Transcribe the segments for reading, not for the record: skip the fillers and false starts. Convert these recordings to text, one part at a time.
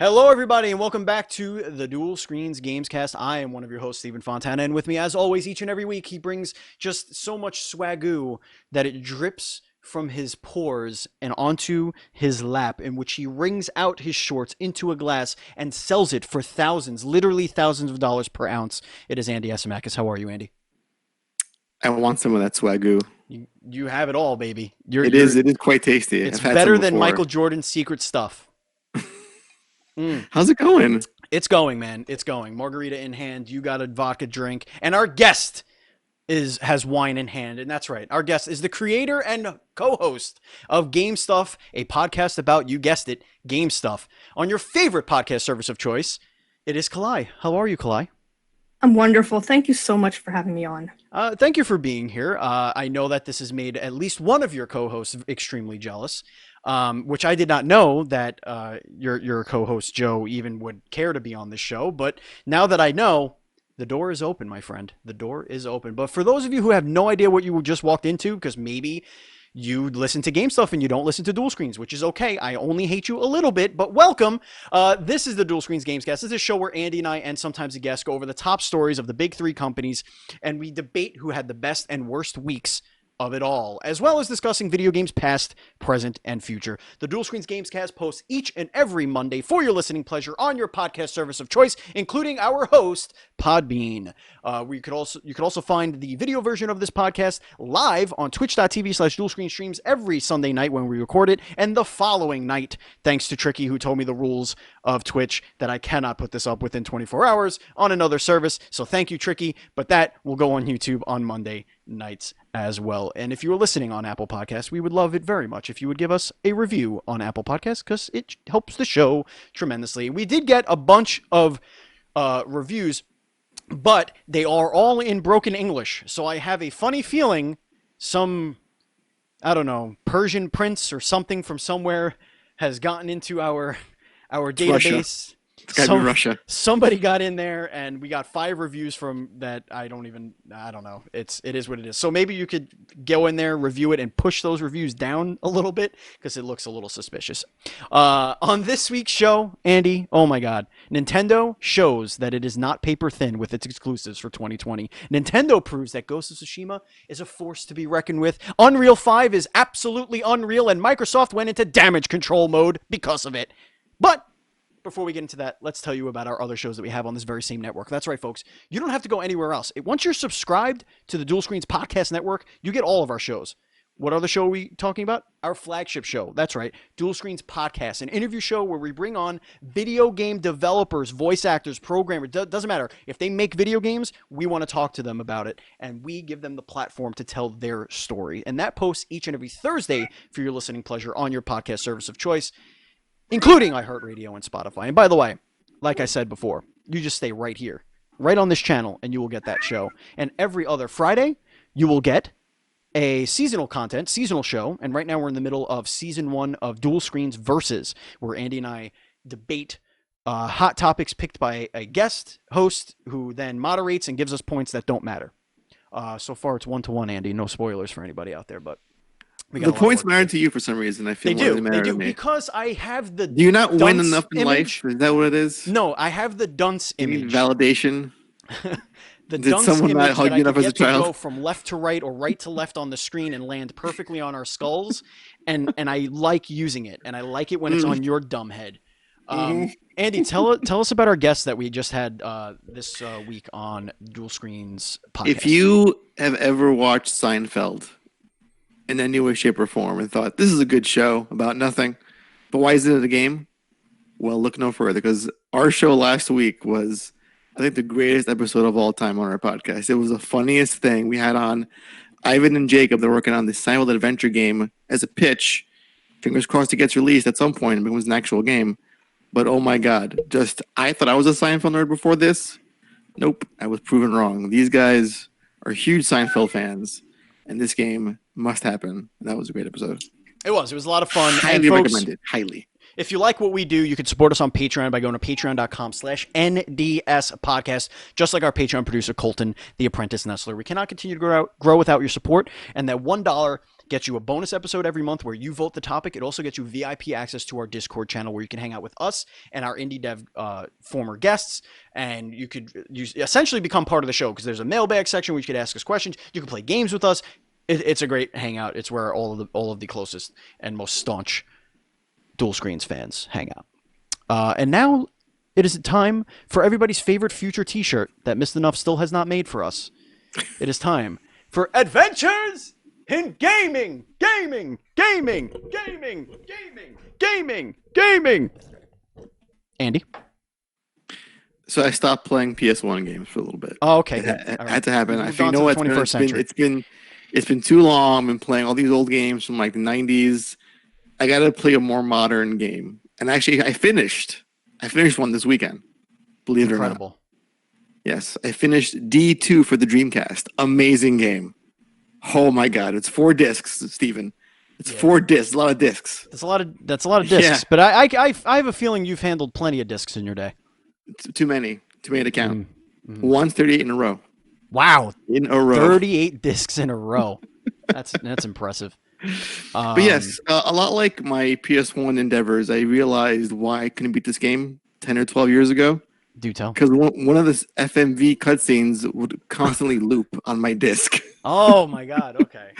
Hello, everybody, and welcome back to the Dual Screens Gamescast. I am one of your hosts, Stephen Fontana, and with me, as always, each and every week, he brings just so much swagoo that it drips from his pores and onto his lap, in which he wrings out his shorts into a glass and sells it for thousands, literally thousands of dollars per ounce. It is Andy Asimakis. How are you, Andy? I want some of that swagoo. You have it all, baby. It is quite tasty. It's I've had better some than before. Michael Jordan's secret stuff. How's it going? It's going, man. It's going. Margarita in hand. You got a vodka drink, and our guest has wine in hand, and that's right. Our guest is the creator and co-host of Game Stuff, a podcast about, you guessed it, game stuff on your favorite podcast service of choice. It is Kalai. How are you, Kalai? I'm wonderful. Thank you so much for having me on. Thank you for being here. I know that this has made at least one of your co-hosts extremely jealous, which I did not know that your co-host Joe even would care to be on this show. But now that I know, the door is open, my friend. The door is open. But for those of you who have no idea what you just walked into, because maybe you listen to Game Stuff and you don't listen to Dual Screens, which is okay. I only hate you a little bit, but welcome. This is the Dual Screens Gamescast. This is a show where Andy and I, and sometimes a guest, go over the top stories of the big three companies, and we debate who had the best and worst weeks of it all, as well as discussing video games past, present, and future. The Dual Screens Gamescast posts each and every Monday for your listening pleasure on your podcast service of choice, including our host, Podbean. You could also find the video version of this podcast live on twitch.tv/dualscreenstreams every Sunday night when we record it, and the following night, thanks to Tricky, who told me the rules of Twitch, that I cannot put this up within 24 hours on another service. So thank you, Tricky, but that will go on YouTube on Monday nights as well. And if you are listening on Apple Podcasts, we would love it very much if you would give us a review on Apple Podcasts, because it helps the show tremendously. We did get a bunch of reviews, but they are all in broken English. So I have a funny feeling some, I don't know, Persian prince or something from somewhere has gotten into our database. It's gotta be Russia. Somebody got in there, and we got 5 reviews from that. I don't know. It is what it is. So maybe you could go in there, review it, and push those reviews down a little bit, because it looks a little suspicious. On this week's show, Andy, oh my God, Nintendo shows that it is not paper thin with its exclusives for 2020. Nintendo proves that Ghosts of Tsushima is a force to be reckoned with. Unreal 5 is absolutely unreal, and Microsoft went into damage control mode because of it. But before we get into that, let's tell you about our other shows that we have on this very same network. That's right, folks. You don't have to go anywhere else. Once you're subscribed to the Dual Screens Podcast Network, you get all of our shows. What other show are we talking about? Our flagship show. That's right. Dual Screens Podcast, an interview show where we bring on video game developers, voice actors, programmers. Doesn't matter. If they make video games, we want to talk to them about it, and we give them the platform to tell their story. And that posts each and every Thursday for your listening pleasure on your podcast service of choice, including iHeartRadio and Spotify. And by the way, like I said before, you just stay right here, right on this channel, and you will get that show. And every other Friday, you will get a seasonal show. And right now we're in the middle of season 1 of Dual Screens Versus, where Andy and I debate hot topics picked by a guest host who then moderates and gives us points that don't matter. So far, it's 1-1, Andy. No spoilers for anybody out there, but the points matter to you for some reason. I feel they matter do to me. Because I have the. Do you not win enough in image. life? Is that what it is? No, I have the dunce You need image. validation. The Did dunce someone not image hug that you I enough could as a get to child? go from left to right or right to left on the screen and land perfectly on our skulls, and I like using it, and I like it when it's on your dumb head. Andy, tell us about our guests that we just had this week on Dual Screens Podcast. If you have ever watched Seinfeld in any way, shape, or form and thought, this is a good show about nothing, but why is it a game? Well, look no further, because our show last week was, I think, the greatest episode of all time on our podcast. It was the funniest thing. We had on Ivan and Jacob. They're working on this Seinfeld adventure game as a pitch. Fingers crossed it gets released at some point and becomes an actual game. But oh my God, I thought I was a Seinfeld nerd before this. Nope, I was proven wrong. These guys are huge Seinfeld fans, and this game must happen. And that was a great episode. It was a lot of fun. Highly recommended. Highly. If you like what we do, you can support us on Patreon by going to patreon.com/NDS podcast, just like our Patreon producer, Colton, the apprentice Nestler. We cannot continue to grow without your support, and that $1 gets you a bonus episode every month where you vote the topic. It also gets you VIP access to our Discord channel where you can hang out with us and our indie dev former guests, and you essentially become part of the show because there's a mailbag section where you could ask us questions. You can play games with us. It's a great hangout. It's where all of the closest and most staunch Dual Screens fans hang out. And now it is time for everybody's favorite future T-shirt that Mr. Nuff still has not made for us. It is time for Adventures in Gaming, Gaming, Gaming, Gaming, Gaming, Gaming, Gaming. Andy? So I stopped playing PS1 games for a little bit. Oh, okay. It had to happen. I Moved think, on you know to what? the 21st century. It's been too long. I've been playing all these old games from like the 90s. I got to play a more modern game. And actually, I finished one this weekend. Believe it or not. Incredible. Yes, I finished D2 for the Dreamcast. Amazing game. Oh my God, it's 4 discs, Steven. It's 4 discs, a lot of discs. That's a lot of discs. Yeah. But I have a feeling you've handled plenty of discs in your day. Too many to count. 138 in a row. Wow. In a row. 38 discs in a row. That's impressive. But yes, a lot like my PS1 endeavors, I realized why I couldn't beat this game 10 or 12 years ago. Do tell. Because one of the FMV cutscenes would constantly loop on my disc. Oh my God. Okay.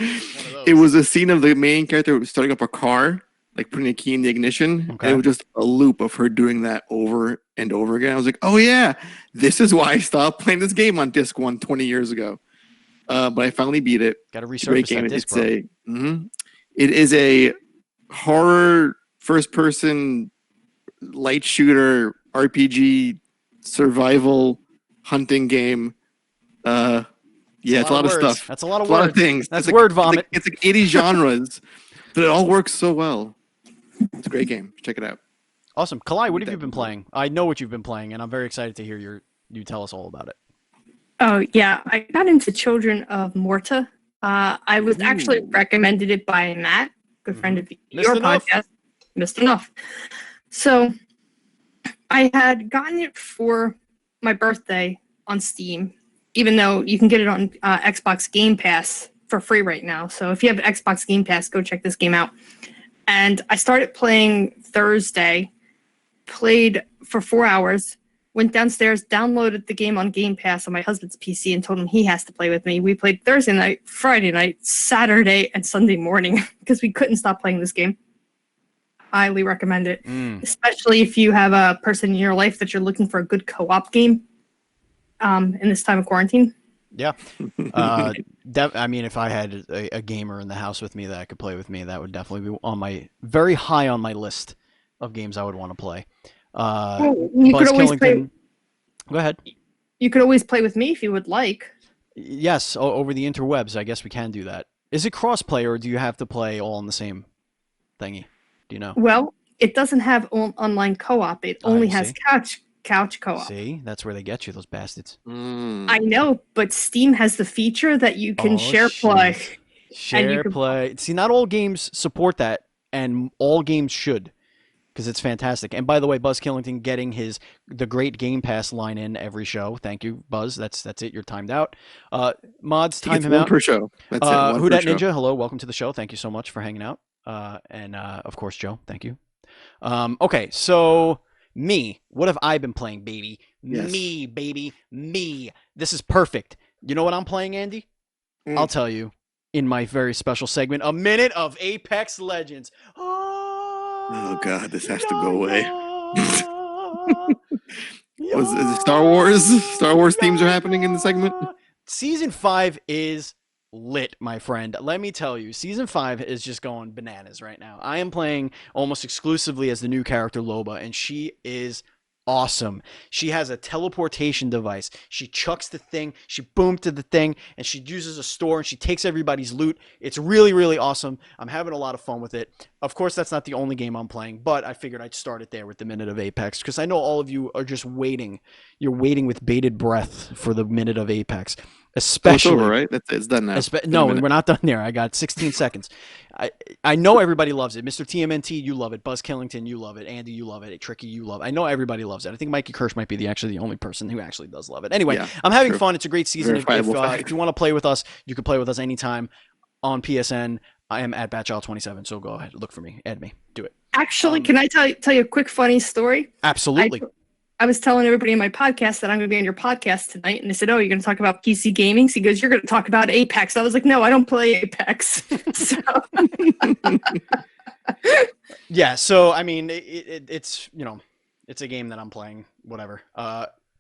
It was a scene of the main character starting up a car, like putting a key in the ignition. Okay. And it was just a loop of her doing that over and over again. I was like, oh yeah, this is why I stopped playing this game on disc 1 20 years ago. But I finally beat it. Got to It's a great resurface game. that disc, bro. It is a horror first-person light shooter RPG survival hunting game. It's a lot of stuff. That's a lot of A lot words. of things. That's It's word vomit. It's like 80 genres, but it all works so well. It's a great game. Check it out. Awesome. Kalai, what have you been playing? I know what you've been playing, and I'm very excited to hear you tell us all about it. Oh, yeah. I got into Children of Morta. I was actually recommended it by Matt, good friend of your podcast, Mr. Nuff. So I had gotten it for my birthday on Steam, even though you can get it on Xbox Game Pass for free right now. So if you have Xbox Game Pass, go check this game out. And I started playing Thursday, played for 4 hours, went downstairs, downloaded the game on Game Pass on my husband's PC and told him he has to play with me. We played Thursday night, Friday night, Saturday, and Sunday morning because we couldn't stop playing this game. Highly recommend it, especially if you have a person in your life that you're looking for a good co-op game in this time of quarantine. Yeah. I mean, if I had a gamer in the house with me that could play with me, that would definitely be very high on my list of games I would want to play. You Buzz could always play. Killington. Go ahead. You could always play with me if you would like. Yes, over the interwebs, I guess we can do that. Is it cross-play, or do you have to play all on the same thingy? Do you know? Well, it doesn't have online co-op. It only has couch co-op. See, that's where they get you, those bastards. I know, but Steam has the feature that you can share play. Share play. See, not all games support that, and all games should, because it's fantastic. And by the way, Buzz Killington getting the great Game Pass line in every show. Thank you, Buzz. That's it. You're timed out. Mods, time him out. Per show. That's it. Who Dat Ninja? Hello, welcome to the show. Thank you so much for hanging out. And of course, Joe. Thank you. Okay, so me. What have I been playing, baby? Yes. Me, baby. Me. This is perfect. You know what I'm playing, Andy? I'll tell you in my very special segment, A Minute of Apex Legends. Oh God, this has to go away. Is it Star Wars? Star Wars themes are happening in the segment. Season 5 is lit, my friend. Let me tell you, Season 5 is just going bananas right now. I am playing almost exclusively as the new character Loba, and she is awesome. She has a teleportation device. She chucks the thing, she boom to the thing, and she uses a store and she takes everybody's loot. It's really, really awesome. I'm having a lot of fun with it. Of course, that's not the only game I'm playing, but I figured I'd start it there with the Minute of Apex because I know all of you are just waiting. You're waiting with bated breath for the Minute of Apex. Especially, it's over, right? It's done now. No, we're not done there. I got 16 seconds. I know everybody loves it. Mr. TMNT, you love it. Buzz Killington, you love it. Andy, you love it. Tricky, you love it. I know everybody loves it. I think Mikey Kirsch might be the only person who actually does love it. Anyway, I'm having fun. It's a great season. If you want to play with us, you can play with us anytime on PSN. I am at Batchild27, so go ahead, look for me, add me, do it. Actually, can I tell you a quick funny story? Absolutely. I was telling everybody in my podcast that I'm going to be on your podcast tonight, and they said, "Oh, you're going to talk about PC gaming?" So he goes, "You're going to talk about Apex." I was like, "No, I don't play Apex." So Yeah, so I mean, it's it's a game that I'm playing. Whatever.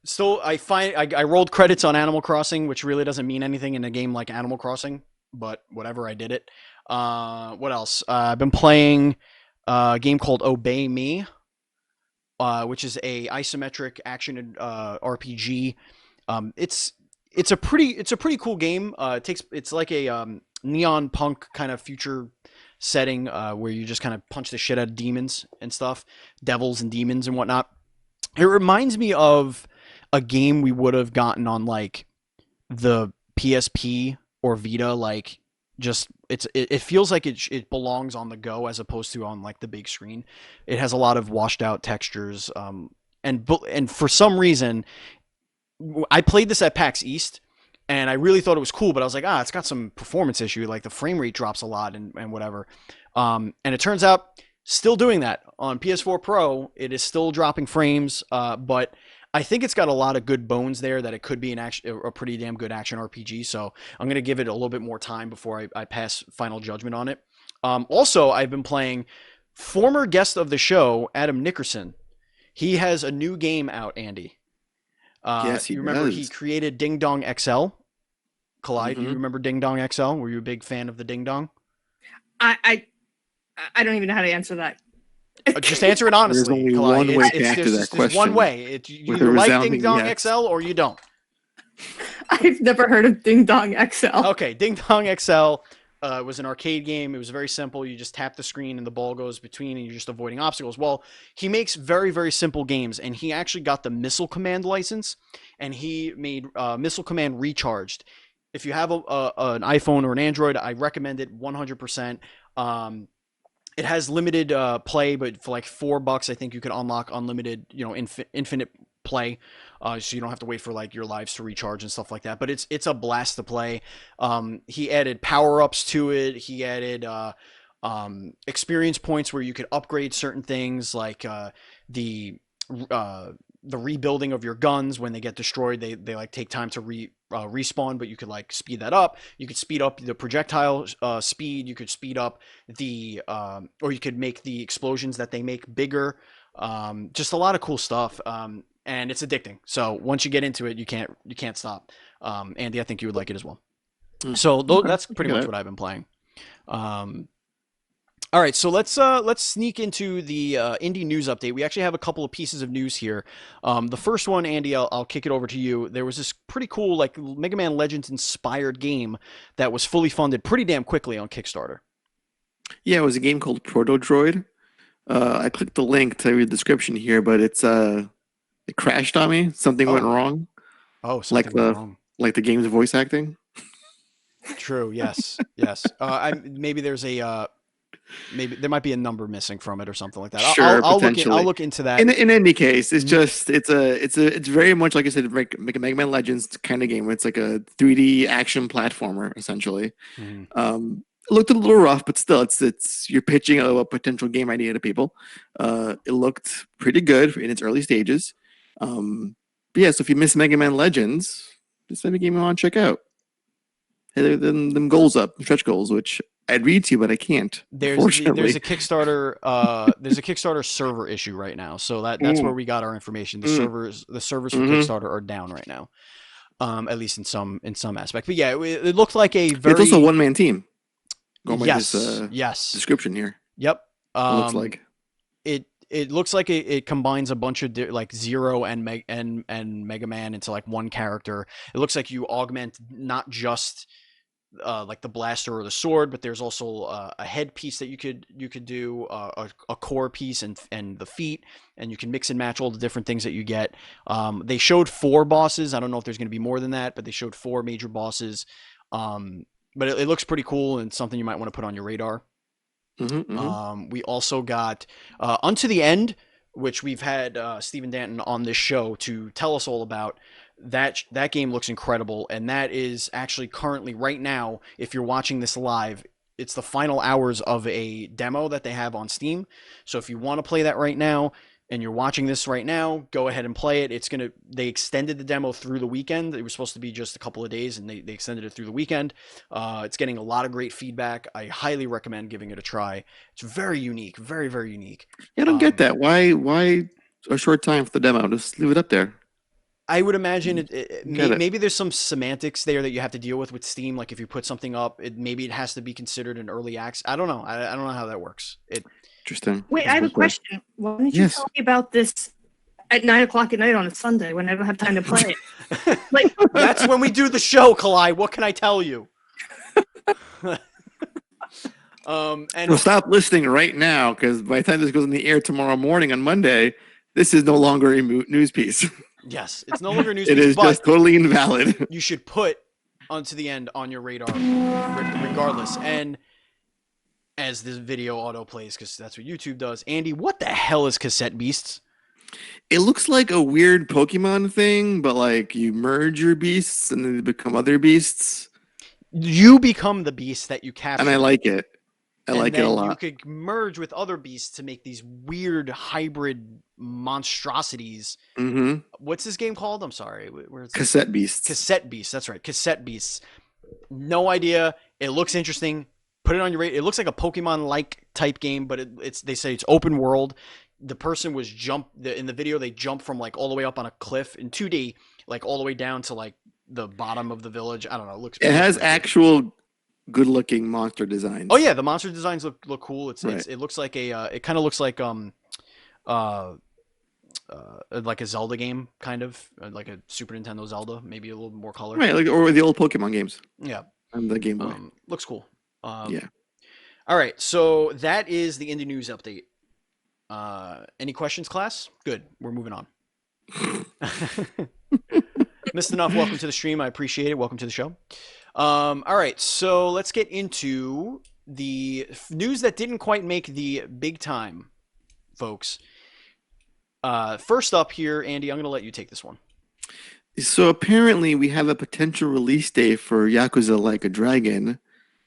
Still, I rolled credits on Animal Crossing, which really doesn't mean anything in a game like Animal Crossing, but whatever, I did it. What else? I've been playing a game called Obey Me, which is a isometric action RPG. It's a pretty cool game. It's like a neon punk kind of future setting where you just kind of punch the shit out of demons and stuff, devils and demons and whatnot. It reminds me of a game we would have gotten on like the PSP or Vita, like just it feels like it belongs on the go as opposed to on like the big screen. It has a lot of washed out textures, and for some reason I played this at PAX East, and I really thought it was cool, but I was like, it's got some performance issue, like the frame rate drops a lot and whatever. And it turns out still doing that on PS4 Pro. It is still dropping frames, but I think it's got a lot of good bones there that it could be a pretty damn good action RPG. So I'm going to give it a little bit more time before I pass final judgment on it. Also, I've been playing former guest of the show, Adam Nickerson. He has a new game out, Andy. Yes, he you remember does. he created Ding Dong XL? Kalai, do you Mhm. remember Ding Dong XL? Were you a big fan of the Ding Dong? I don't even know how to answer that. Just answer it honestly. There's only Kalai. one way to answer that There's one question, way. You with a either like Ding resounding Dong yes. XL or you don't. I've never heard of Ding Dong XL. Okay, Ding Dong XL was an arcade game. It was very simple. You just tap the screen and the ball goes between and you're just avoiding obstacles. Well, he makes very, very simple games, and he actually got the Missile Command license, and he made Missile Command Recharged. If you have an iPhone or an Android, I recommend it 100%. It has limited play, but for like $4, I think you can unlock unlimited, infinite play, so you don't have to wait for like your lives to recharge and stuff like that. But it's a blast to play. He added power ups to it. He added experience points where you could upgrade certain things, like the rebuilding of your guns when they get destroyed. They like take time to respawn, but you could like speed that up. You could speed up the projectile speed. You could speed up or you could make the explosions that they make bigger. Just a lot of cool stuff. And it's addicting. So once you get into it, you can't stop. Andy, I think you would like it as well. So that's pretty much what I've been playing. All right, so let's sneak into the indie news update. We actually have a couple of pieces of news here. The first one, Andy, I'll kick it over to you. There was this pretty cool like Mega Man Legends inspired game that was fully funded pretty damn quickly on Kickstarter. Yeah, it was a game called Proto Droid. I clicked the link to read the description here, but it crashed on me. Something went wrong. Oh, something went wrong. Like the game's voice acting. True. Yes. Yes. Maybe there's maybe there might be a number missing from it or something like that. Sure, I'll potentially. look into that. In any case, it's just it's very much like I said, like a Mega Man Legends kind of game. It's like a 3D action platformer essentially. Mm-hmm. It looked a little rough, but still, it's you're pitching a potential game idea to people. It looked pretty good in its early stages. But yeah, so if you miss Mega Man Legends, this might be a game you want to check out. Hey, them goals up, stretch goals, which I'd read to you, but I can't. There's a Kickstarter server issue right now, so that's where we got our information. The servers for Kickstarter are down right now, at least in some aspect. But yeah, it looked like a very. It's also a one-man team. Going by yes. This description here. Yep. It looks like it looks like it combines a bunch of like Zero and Mega Man into like one character. It looks like you augment not just like the blaster or the sword, but there's also a headpiece that you could do, a core piece and the feet, and you can mix and match all the different things that you get. They showed 4 bosses. I don't know if there's going to be more than that, but they showed 4 major bosses. But it looks pretty cool and something you might want to put on your radar. We also got Unto the End, which we've had Stephen Danton on this show to tell us all about. That game looks incredible, and that is actually currently right now, if you're watching this live, it's the final hours of a demo that they have on Steam. So if you want to play that right now and you're watching this right now, go ahead and play it. They extended the demo through the weekend. It was supposed to be just a couple of days, and they extended it through the weekend. It's getting a lot of great feedback. I highly recommend giving it a try. It's very unique, very, very unique. Yeah, I don't get that. Why a short time for the demo? Just leave it up there. I would imagine maybe there's some semantics there that you have to deal with Steam. Like if you put something up, maybe it has to be considered an early access. I don't know. I don't know how that works. Interesting. Wait, I have a question. Why didn't you tell me about this at 9:00 at night on a Sunday when I don't have time to play it? Like that's when we do the show, Kalai. What can I tell you? And well, stop listening right now, because by the time this goes in the air tomorrow morning on Monday, this is no longer a news piece. Yes, it's no longer a news piece. It is just totally invalid. You should put onto the end on your radar, regardless. And as this video auto plays, because that's what YouTube does. Andy, what the hell is Cassette Beasts? It looks like a weird Pokemon thing, but like you merge your beasts and then they become other beasts. You become the beast that you capture. And I like it. I like it a lot. You could merge with other beasts to make these weird hybrid monstrosities. Mm-hmm. What's this game called? I'm sorry. Where's Cassette Beasts. Cassette Beasts. That's right. Cassette Beasts. No idea. It looks interesting. Put it on your radar. It looks like a Pokemon-like type game, but they say it's open world. The person was in the video. They jump from like all the way up on a cliff in 2D, like all the way down to like the bottom of the village. I don't know. It has actual good-looking monster designs. Oh yeah, the monster designs look cool. It looks like it kind of looks like like a Zelda game, kind of like a Super Nintendo Zelda, maybe a little more color. Right, like or the old Pokemon games. Yeah, and the Game Boy. Looks cool. Yeah. All right, so that is the indie news update. Any questions, class? Good. We're moving on. Mr. Enough, welcome to the stream. I appreciate it. Welcome to the show. All right, so let's get into the news that didn't quite make the big time, folks. First up here, Andy, I'm going to let you take this one. So apparently we have a potential release date for Yakuza Like a Dragon,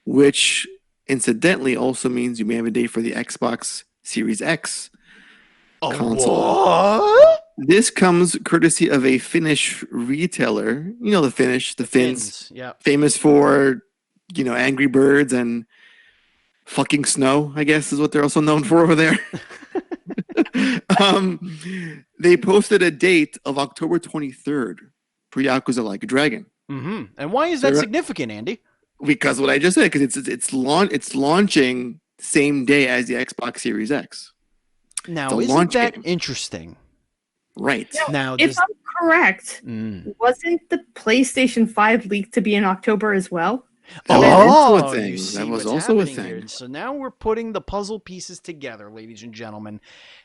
which incidentally also means you may have a date for the Xbox Series X console. What? This comes courtesy of a Finnish retailer. You know the Finns, yeah, famous for, Angry Birds and fucking snow, I guess is what they're also known for over there. They posted a date of October 23rd for Yakuza Like a Dragon. Mm-hmm. And why is that significant, Andy? Because what I just said, because it's launching same day as the Xbox Series X. Now, isn't that interesting? Right. Now, if I'm correct, wasn't the PlayStation 5 leaked to be in October as well? That was also a thing. Here. So now we're putting the puzzle pieces together, ladies and gentlemen.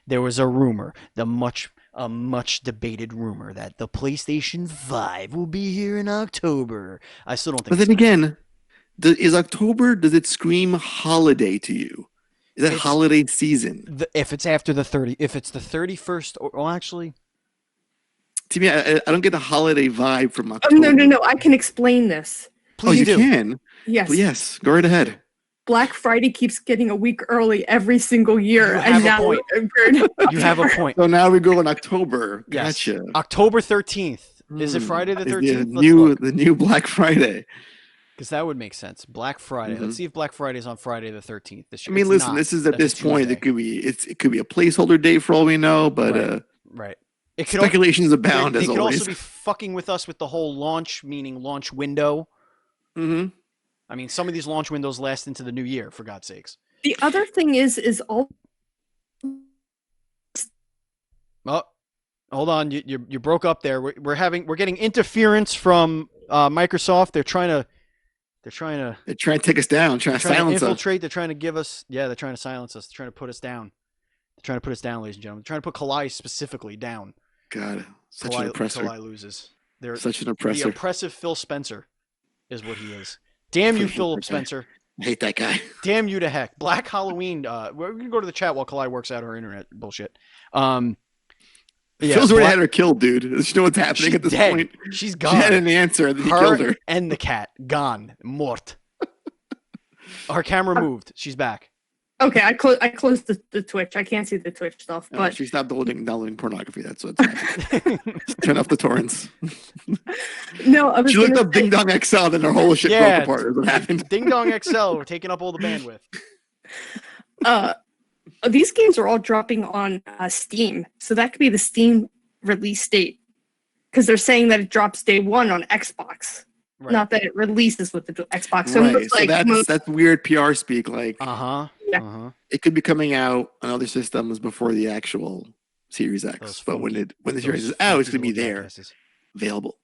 There was a rumor, a much debated rumor, that the PlayStation 5 will be here in October. I still don't think. But then again, is October? Does it scream holiday to you? Is that holiday season? If it's after the 30, if it's the 31st, or actually, to me, I don't get a holiday vibe from October. No. I can explain this. Please you can? Yes. Well, yes. Go right ahead. Black Friday keeps getting a week early every single year, and now you have a point. So now we go in October. Yes. Gotcha. October 13th. Is it Friday the 13th? The new Black Friday. Because that would make sense. Black Friday. Mm-hmm. Let's see if Black Friday is on Friday the 13th this year. I mean, listen, this is at this point. It could be a placeholder date for all we know, but right. Speculations abound as always. They could also be fucking with us with the whole launch, meaning launch window. Mm-hmm. I mean, some of these launch windows last into the new year, for God's sakes. The other thing is all. Oh, hold on, you broke up there. We're getting interference from Microsoft. They're trying to take us down, trying to silence us. Infiltrate. They're trying to give us. Yeah, they're trying to silence us. They're trying to put us down. They're trying to put us down, ladies and gentlemen. They're trying to put Kalai specifically down. God, such an oppressor. Kalai loses. They're such an oppressor. The oppressive Phil Spencer is what he is. Damn you, Philip Spencer. I hate that guy. Damn you to heck. Black Halloween. We're going to go to the chat while Kalai works out her internet bullshit. Phil's already had her killed, dude. You know what's happening at this point? She's gone. She had an answer, and then he killed her. And the cat. Gone. Mort. Our camera moved. She's back. Okay, I closed the Twitch. I can't see the Twitch stuff, but she stopped downloading pornography. That's what's happening. Turn off the torrents. No, I was. She looked up Ding Dong XL, then her whole shit broke apart. What happened? Ding Dong XL, we're taking up all the bandwidth. These games are all dropping on Steam, so that could be the Steam release date, because they're saying that it drops day one on Xbox. Right. Not that it releases with the Xbox. So, right. So that's weird PR speak. Like, yeah. It could be coming out on other systems before the actual Series X. But when the Series is out, it's going to be there, available.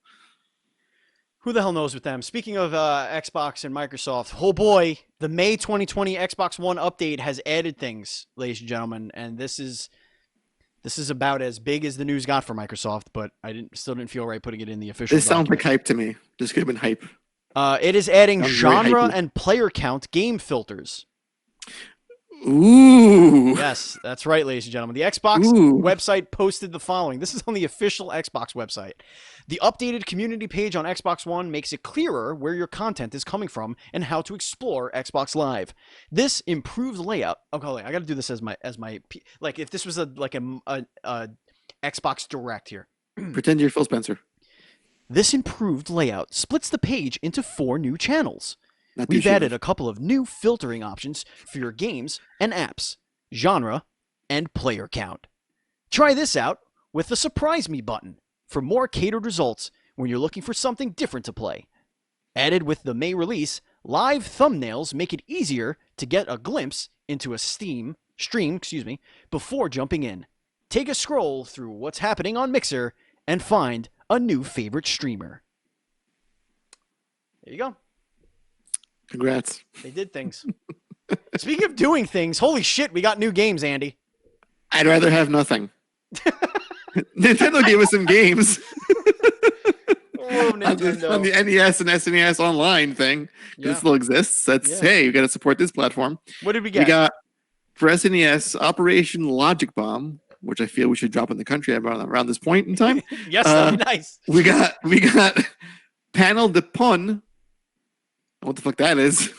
Who the hell knows with them? Speaking of Xbox and Microsoft, oh boy, the May 2020 Xbox One update has added things, ladies and gentlemen, and this is about as big as the news got for Microsoft, but I still didn't feel right putting it in the official. This sounds like hype to me. This could have been hype. It is adding genre and player count game filters. Ooh. Yes, that's right, ladies and gentlemen. The Xbox website posted the following. This is on the official Xbox website. The updated community page on Xbox One makes it clearer where your content is coming from and how to explore Xbox Live. This improved layout. Okay, I got to do this as my like if this was a Xbox Direct here. Pretend you're Phil Spencer. This improved layout splits the page into 4 new channels. We've added a couple of new filtering options for your games and apps, genre, and player count. Try this out with the Surprise Me button for more catered results when you're looking for something different to play. Added with the May release, live thumbnails make it easier to get a glimpse into a stream, before jumping in. Take a scroll through what's happening on Mixer and find a new favorite streamer. There you go. Congrats. They did things. Speaking of doing things, holy shit, we got new games, Andy. I'd rather have nothing. Nintendo gave us some games. Nintendo. On the NES and SNES Online thing. It still exists. Hey, you got to support this platform. What did we get? We got, for SNES, Operation Logic Bomb, which I feel we should drop in the country around this point in time. Yes, that'd be nice. We got Panel de Pon. What the fuck that is?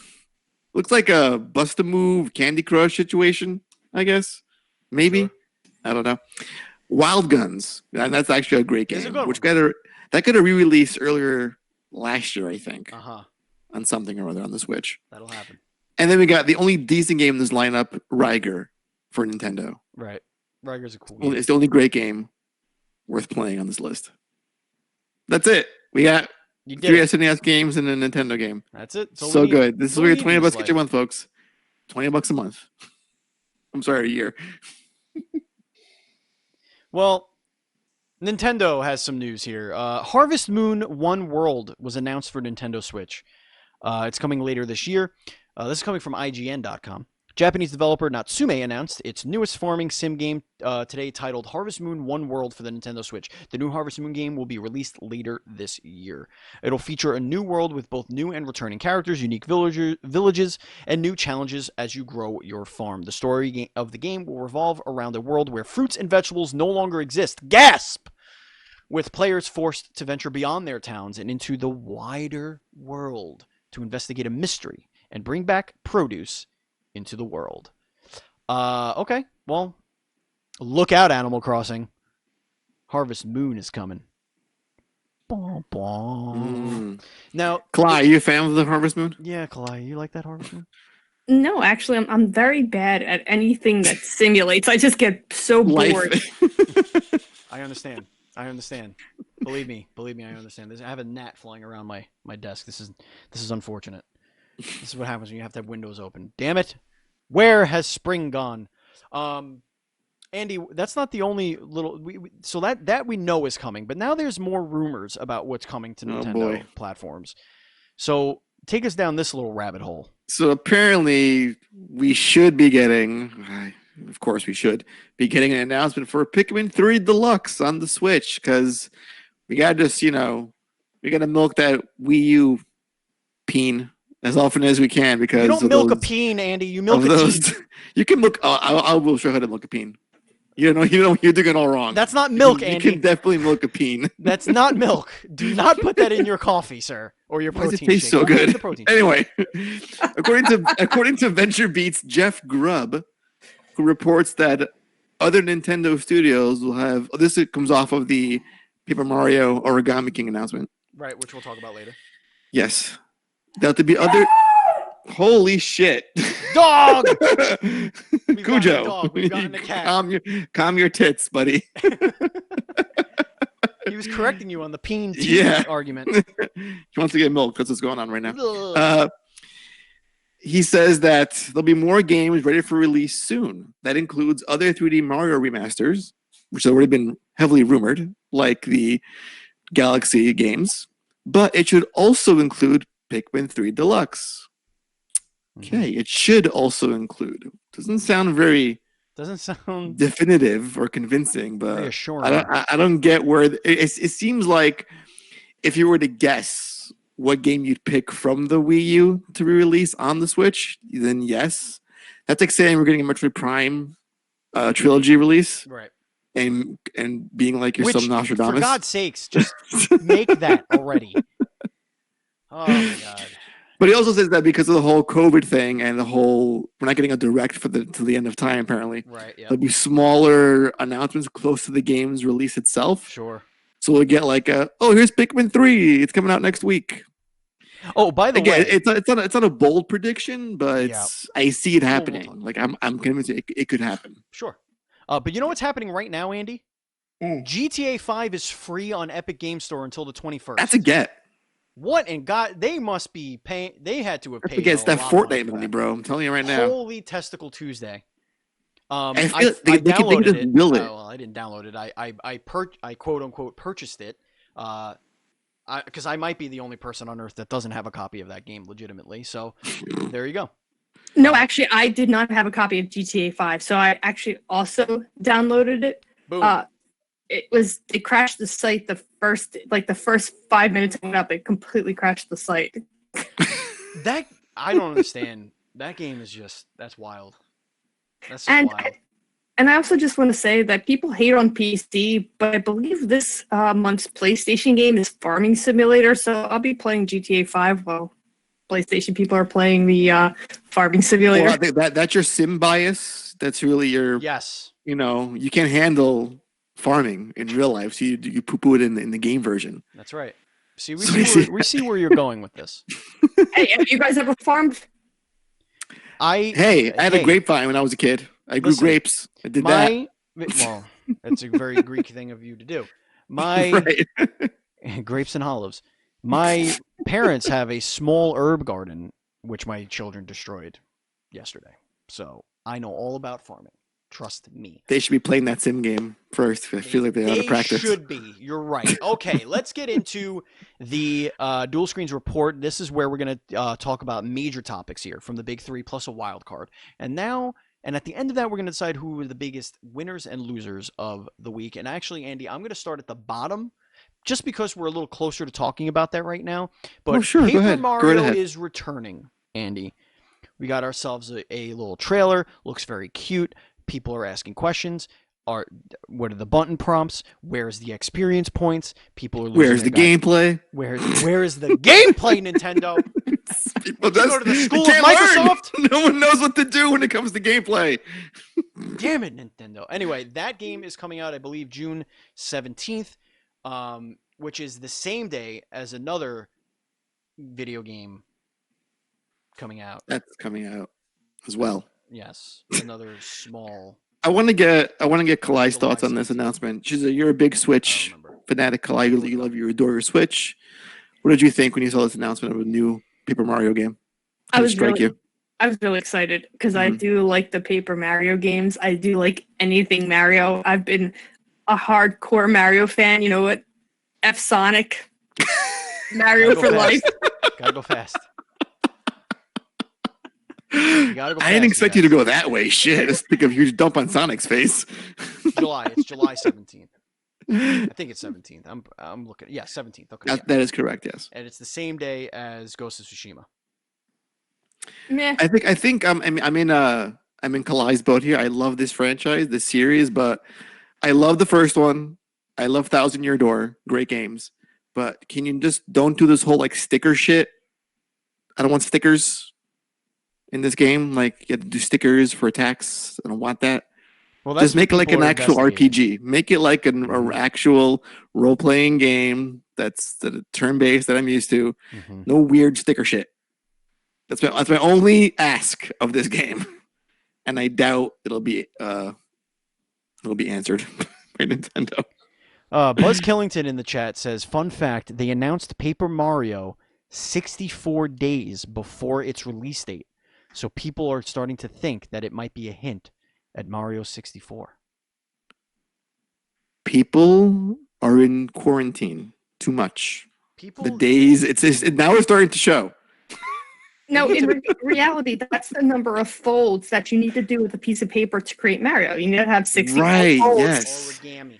Looks like a Bust-A-Move Candy Crush situation, I guess. Maybe. Sure. I don't know. Wild Guns. And that's actually a great game. Which got a re-release earlier last year, I think. On something or other on the Switch. That'll happen. And then we got the only decent game in this lineup, Ryger, for Nintendo. Right. Ryger's a cool game. It's the only great game worth playing on this list. That's it. We got 3 SNES games and a Nintendo game. That's it. So good. This is where your $20 get you a month, folks. $20 a month. I'm sorry, a year. Well, Nintendo has some news here. Harvest Moon One World was announced for Nintendo Switch. It's coming later this year. This is coming from IGN.com. Japanese developer Natsume announced its newest farming sim game today, titled Harvest Moon One World for the Nintendo Switch. The new Harvest Moon game will be released later this year. It'll feature a new world with both new and returning characters, unique villages, and new challenges as you grow your farm. The story of the game will revolve around a world where fruits and vegetables no longer exist. Gasp! With players forced to venture beyond their towns and into the wider world to investigate a mystery and bring back produce into the world. Okay, well, look out, Animal Crossing. Harvest Moon is coming. Now, Kalai, are you a fan of the Harvest Moon? Yeah, Kalai, you like that Harvest Moon? No, actually, I'm very bad at anything that simulates. I just get so bored. I understand. Believe me, I understand. I have a gnat flying around my desk. This is unfortunate. This is what happens when you have to have windows open. Damn it. Where has spring gone? Andy, that's not the only little... So that we know is coming, but now there's more rumors about what's coming to Nintendo platforms. So take us down this little rabbit hole. So apparently we should be getting... Of course we should be getting an announcement for Pikmin 3 Deluxe on the Switch, because we got to just, we got to milk that Wii U peen as often as we can, because you don't milk a peen, Andy. You milk a teen. You can milk. I will show how to milk a peen. You're doing it all wrong. That's not milk, You Andy. can definitely milk a peen. That's not milk. Do not put that in your coffee, sir, or your Why does protein it taste shake. so Don't put it in good? the protein shake. Anyway, according to VentureBeat's Jeff Grubb, who reports that other Nintendo studios will have this comes off of the Paper Mario Origami King announcement. Right, which we'll talk about later. Yes, there'll be other. Holy shit! Dog. Cujo, gotten a dog. We've gotten a cat. Calm your tits, buddy. He was correcting you on the peen argument. He wants to get milk. That's what's going on right now. He says that there'll be more games ready for release soon. That includes other 3D Mario remasters, which have already been heavily rumored, like the Galaxy games. But it should also include Pikmin 3 Deluxe. Okay, it should also include. Doesn't sound definitive or convincing, but reassuring. I don't get where it seems like if you were to guess what game you'd pick from the Wii U to re-release on the Switch, then yes. That's like saying we're getting a Metroid Prime trilogy release, right? And being like you're some Nostradamus. For God's sakes, just make that already. Oh my God. But he also says that because of the whole COVID thing and the whole we're not getting a direct to the end of time apparently. Right. Yeah. There'll be smaller announcements close to the game's release itself. Sure. So we'll get like here's Pikmin 3. It's coming out next week. Oh, by the way, it's not a bold prediction, but I see it happening. Like I'm convinced it could happen. Sure. But you know what's happening right now, Andy? GTA 5 is free on Epic Game Store until the 21st. That's a get. What in God? They must be paying. They had to have paid. It's that Fortnite money, bro. I'm telling you right now. Holy Testicle Tuesday. I downloaded it. Well, I didn't download it. I quote unquote purchased it. Because I might be the only person on earth that doesn't have a copy of that game legitimately. So there you go. No, actually, I did not have a copy of GTA 5, so I actually also downloaded it. Boom. It crashed the site the first 5 minutes it went up. It completely crashed the site. That I don't understand. That game is that's wild. That's wild. And I also just want to say that people hate on PC, but I believe this month's PlayStation game is Farming Simulator, so I'll be playing GTA 5 while PlayStation people are playing the Farming Simulator. Well, I think that's your sim bias. That's really your you can't handle farming in real life, so you poo-poo it in the game version. That's right. See, we see where you're going with this. Hey, have you guys ever farmed? I had a grapevine when I was a kid. I grew grapes. I did that. Well, that's a very Greek thing of you to do. Grapes and olives. My parents have a small herb garden, which my children destroyed yesterday. So I know all about farming. Trust me. They should be playing that sim game first. I feel like they ought to practice. They should be. You're right. Okay, let's get into the Dual Screens report. This is where we're going to talk about major topics here from the big three plus a wild card. And at the end of that, we're going to decide who are the biggest winners and losers of the week. And actually, Andy, I'm going to start at the bottom just because we're a little closer to talking about that right now. But sure, Paper Mario is returning, Andy. We got ourselves a little trailer. Looks very cute. People are asking questions. What are the button prompts? Where's the experience points? People are losing Where's the gameplay? Where is the gameplay, Nintendo? People go to the school of Microsoft. Learn. No one knows what to do when it comes to gameplay. Damn it, Nintendo. Anyway, that game is coming out, I believe, June 17th, which is the same day as another video game coming out. That's coming out as well. Yes, another small. I want to get Kalai's thoughts on this announcement. You're a big Switch fanatic, Kalai. You adore your Switch. What did you think when you saw this announcement of a new Paper Mario game? I was really excited because I do like the Paper Mario games. I do like anything Mario. I've been a hardcore Mario fan. You know what? F Sonic, Mario for life. Gotta go fast. I didn't expect you to go that way. Shit, let's take a huge dump on Sonic's face. It's July 17th. I think it's 17th. I'm looking. Yeah, 17th. Okay, that is correct. Yes, and it's the same day as Ghosts of Tsushima. Meh. I think I'm in I'm in Kalai's boat here. I love this franchise, this series, but I love the first one. I love Thousand Year Door. Great games. But can you just don't do this whole like sticker shit? I don't want stickers in this game. Like you have to do stickers for attacks. I don't want that. Well, that's Just what make it like people an are actual investigating. RPG. Make it like an actual role playing game that's turn based that I'm used to. No weird sticker shit. That's my only ask of this game, and I doubt it'll be answered by Nintendo. Buzz Killington in the chat says, "Fun fact: they announced Paper Mario 64 days before its release date, so people are starting to think that it might be a hint at Mario 64." People are in quarantine too much. People, The days now it's starting to show. No, in reality, that's the number of folds that you need to do with a piece of paper to create Mario. You need to have 64 Right, folds. yes. origami.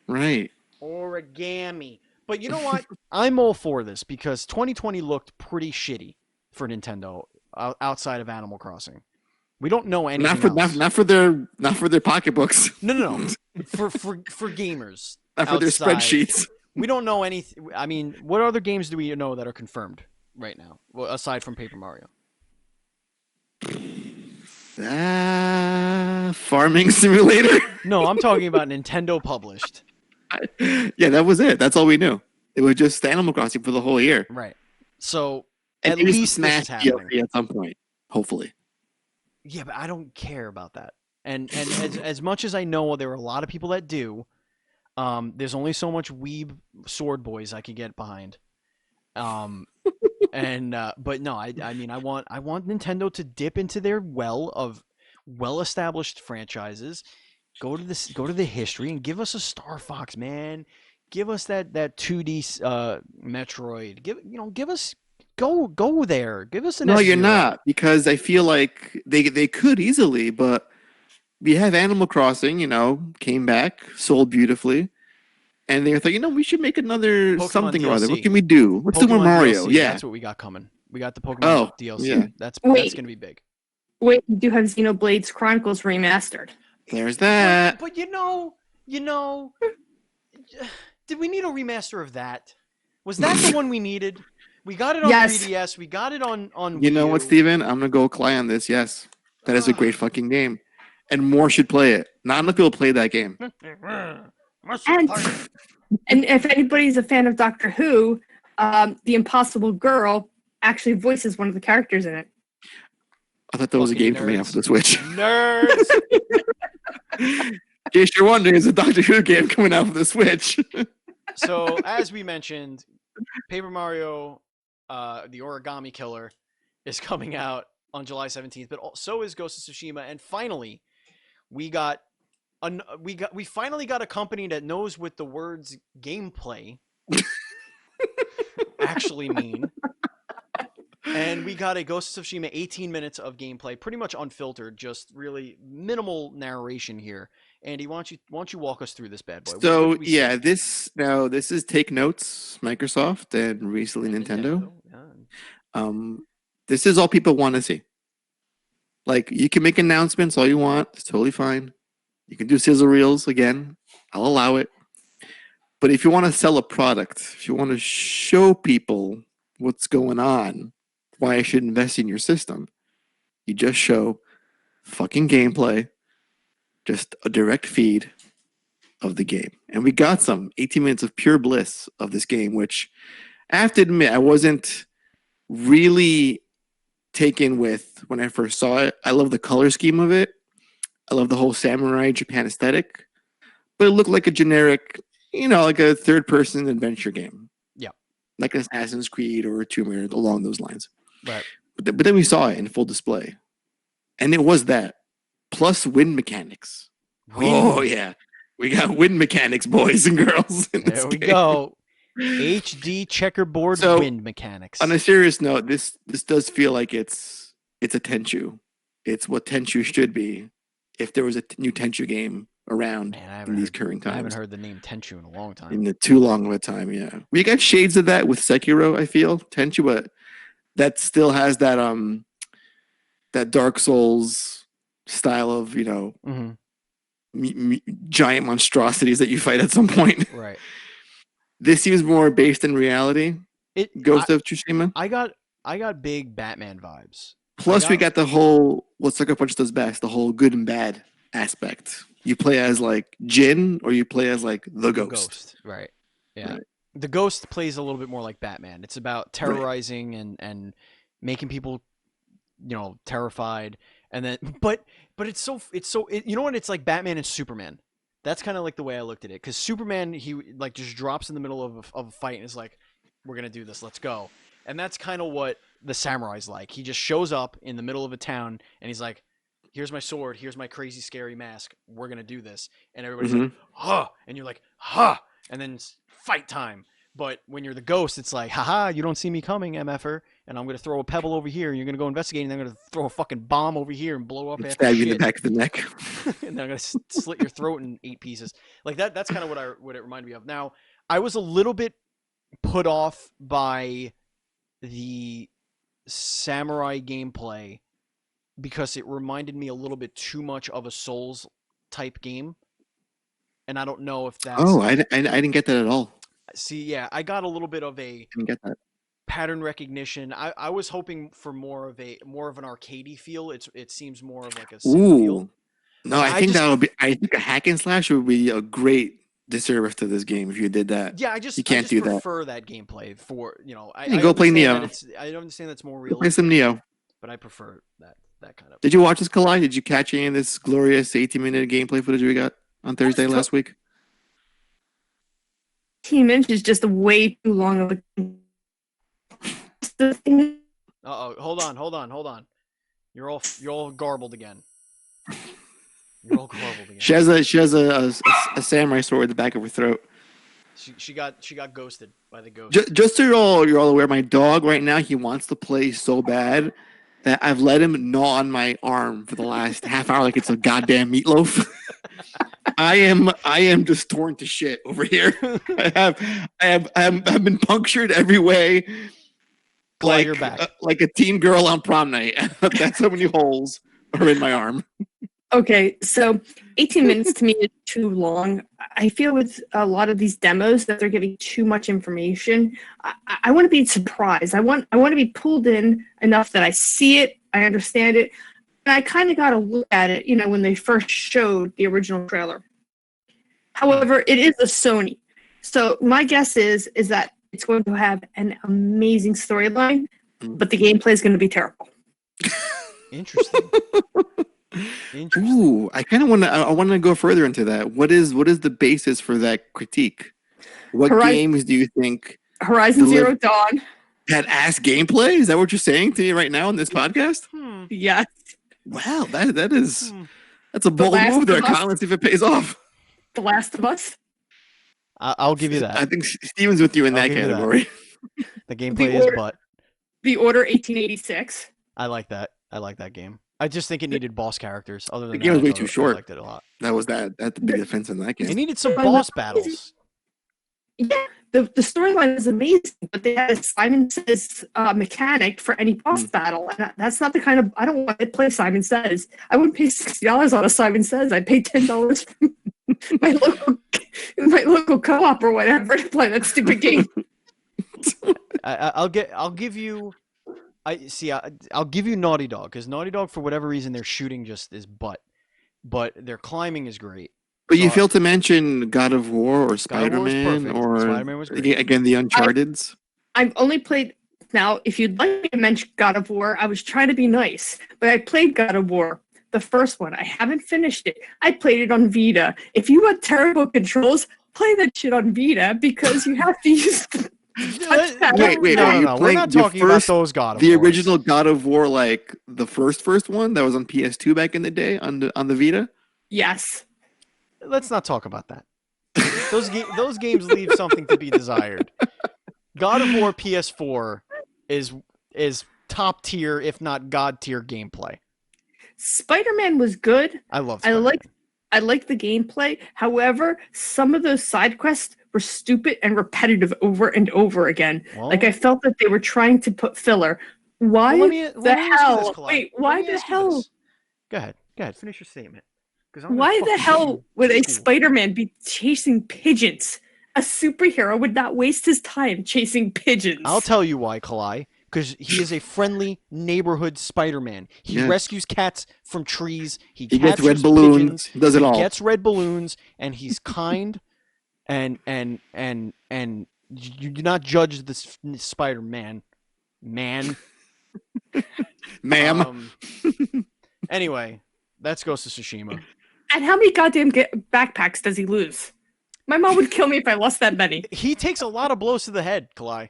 Right. Origami. But you know what? I'm all for this because 2020 looked pretty shitty for Nintendo outside of Animal Crossing. We don't know anything else. Not for their pocketbooks. No. for gamers. Not for their outside. spreadsheets. We don't know anything. I mean, what other games do we know that are confirmed right now, aside from Paper Mario? Farming Simulator. No, I'm talking about Nintendo published. Yeah, that was it. That's all we knew. It was just Animal Crossing for the whole year. Right. So And at maybe least some this Smash is happening. DLC at some point, hopefully. Yeah, but I don't care about that. And as much as I know there are a lot of people that do, there's only so much weeb sword boys I could get behind. But no, I mean I want Nintendo to dip into their well of well-established franchises, go to the history and give us a Star Fox, man. Give us that 2D Metroid. Give us go there. Give us an No, you're F-Zero. not, because I feel like they could easily, but we have Animal Crossing, came back, sold beautifully. And they thought, we should make another Pokemon something or other. DLC. What can we do? Let's do more Pokemon Mario. DLC, Yeah. that's what we got coming. We got the Pokemon DLC. yeah. That's Wait. gonna be big. Wait, you do have Xenoblade Chronicles Remastered. There's that. But did we need a remaster of that? Was that the one we needed? We got it on Yes. 3DS. We got it on You Wii know what, U. Steven? I'm going to go Kalai on this. Yes. That is a great fucking game. And more should play it. Not enough people play that game. And if anybody's a fan of Doctor Who, the Impossible Girl actually voices one of the characters in it. I thought that was a Fucking game coming out nerds. for the Switch. Nerds. In case you're wondering, it's a Doctor Who game coming out for the Switch. So as we mentioned, Paper Mario, the Origami Killer, is coming out on July 17th, but so is Ghosts of Tsushima. And finally, we finally got a company that knows what the words gameplay actually mean. And we got a Ghosts of Tsushima 18 minutes of gameplay, pretty much unfiltered, just really minimal narration here. Andy, why don't you walk us through this bad boy? So What did we see? this is Take Notes, Microsoft, and recently Nintendo. Yeah. This is all people want to see. Like, you can make announcements all you want. It's totally fine. You can do sizzle reels again. I'll allow it. But if you want to sell a product, if you want to show people what's going on, why I should invest in your system, you just show fucking gameplay, just a direct feed of the game. And we got some 18 minutes of pure bliss of this game, which I have to admit I wasn't really taken with when I first saw it. I love the color scheme of it. I love the whole samurai Japan aesthetic. But it looked like a generic, like a third-person adventure game. Yeah. Like an Assassin's Creed or a Tomb Raider, along those lines. Right. But then we saw it in full display. And it was that. Plus wind mechanics. Oh, yeah. We got wind mechanics, boys and girls. There we go. HD checkerboard wind mechanics. On a serious note, this does feel like it's a Tenchu. It's what Tenchu should be if there was a new Tenchu game around in these current times. I haven't heard the name Tenchu in a long time. In too long of a time, yeah. We got shades of that with Sekiro, I feel. Tenchu, but that still has that Dark Souls style of Mm-hmm. giant monstrosities that you fight at some point. Right. This seems more based in reality. Ghost of Tsushima. I got big Batman vibes. Plus, we got the whole what Sucker Punch does best, the whole good and bad aspect. You play as like Jin, or you play as like the Ghost. Right. Yeah. Right. The Ghost plays a little bit more like Batman. It's about terrorizing and making people, terrified. And then, but it's you know what? It's like Batman and Superman. That's kind of like the way I looked at it. Because Superman, he like just drops in the middle of a fight and is like, "We're gonna do this. Let's go." And that's kind of what the samurai's like. He just shows up in the middle of a town and he's like, "Here's my sword. Here's my crazy, scary mask. We're gonna do this." And everybody's like, "Huh!" And you're like, "Huh!" And then it's fight time. But when you're the Ghost, it's like, "Haha! You don't see me coming, MFer." And I'm gonna throw a pebble over here. And you're gonna go investigate. And I'm gonna throw a fucking bomb over here and blow up after stab you in shit. the back of the neck. And then I'm gonna slit your throat in 8 pieces. Like that. That's kind of what it reminded me of. Now, I was a little bit put off by the samurai gameplay because it reminded me a little bit too much of a Souls type game, and I don't know if that's. Oh, I didn't get that at all. See, yeah, I got a little bit of a Didn't get that. pattern recognition. I was hoping for more of an arcadey feel. It seems more of like a sim feel. No, I think a hack and slash would be a great disservice to this game if you did that. Yeah, you can't do that. I prefer that gameplay for I go play Neo. I understand that's more realistic. Play some Neo, but I prefer that kind of. Did you watch this, Kalai? Did you catch any of this glorious 18-minute gameplay footage we got on Thursday last week? 18 minutes is just way too long of a. Uh-oh, hold on. You're all garbled again. You're all garbled again. She has a samurai sword at the back of her throat. She got ghosted by the ghost. Just so you're all aware, my dog right now, he wants to play so bad that I've let him gnaw on my arm for the last half hour like it's a goddamn meatloaf. I am just torn to shit over here. I've been punctured every way. Like you're back. Like a teen girl on prom night. That's how many holes are in my arm. Okay, so 18 minutes to me is too long. I feel with a lot of these demos that they're giving too much information. I want to be surprised. I want to be pulled in enough that I see it, I understand it, and I kind of got to look at it, when they first showed the original trailer. However, it is a Sony. So my guess is that it's going to have an amazing storyline, but the gameplay is going to be terrible. Interesting. Ooh, I kind of want to go further into that. What is the basis for that critique? What games do you think Horizon Zero Dawn had ass gameplay? Is that what you're saying to me right now in this podcast? Yes. Wow, that's a bold move there, Colin. Let's see if it pays off. The Last of Us. I'll give you that. I think Steven's with you in that category. The gameplay is butt. The Order 1886. I like that. I like that game. I just think it needed boss characters. Other than the game was way too short. I liked it a lot. That was the big defense in that game. It needed some boss battles. Yeah, the storyline is amazing, but they had a Simon Says mechanic for any boss battle, and that's not the kind of. I don't want to play Simon Says. I wouldn't pay $60 on a Simon Says. I'd pay $10 from my local co-op or whatever to play that stupid game. I'll give you Naughty Dog, because Naughty Dog, for whatever reason, their shooting just is but their climbing is great. But you failed to mention God of War or Spider-Man or Spider-Man was great. Again, the Uncharted's. I've only played. Now, if you'd like me to mention God of War, I was trying to be nice, but I played God of War, the first one. I haven't finished it. I played it on Vita. If you want terrible controls, play that shit on Vita, because you have to use. Wait, no. We're not talking about those God of War. The original God of War, like the first one that was on PS2 back in the day on the Vita. Yes. Let's not talk about that. Those games leave something to be desired. God of War PS4 is top tier, if not god tier gameplay. Spider-Man was good. I love Spider-Man. I like the gameplay. However, some of those side quests were stupid and repetitive over and over again. Well, like, I felt that they were trying to put filler. Why the hell? Wait, why the hell? Go ahead. Go ahead, finish your statement. Why the hell would a Spider-Man be chasing pigeons? A superhero would not waste his time chasing pigeons. I'll tell you why, Kalai. Because he is a friendly neighborhood Spider-Man. He rescues cats from trees. He gets red balloons. Pigeons, he does it all. He gets red balloons, and he's kind. and you do not judge this Spider-Man, ma'am. Anyway, that's Ghost of Tsushima. And how many goddamn backpacks does he lose? My mom would kill me if I lost that many. He takes a lot of blows to the head, Kalai.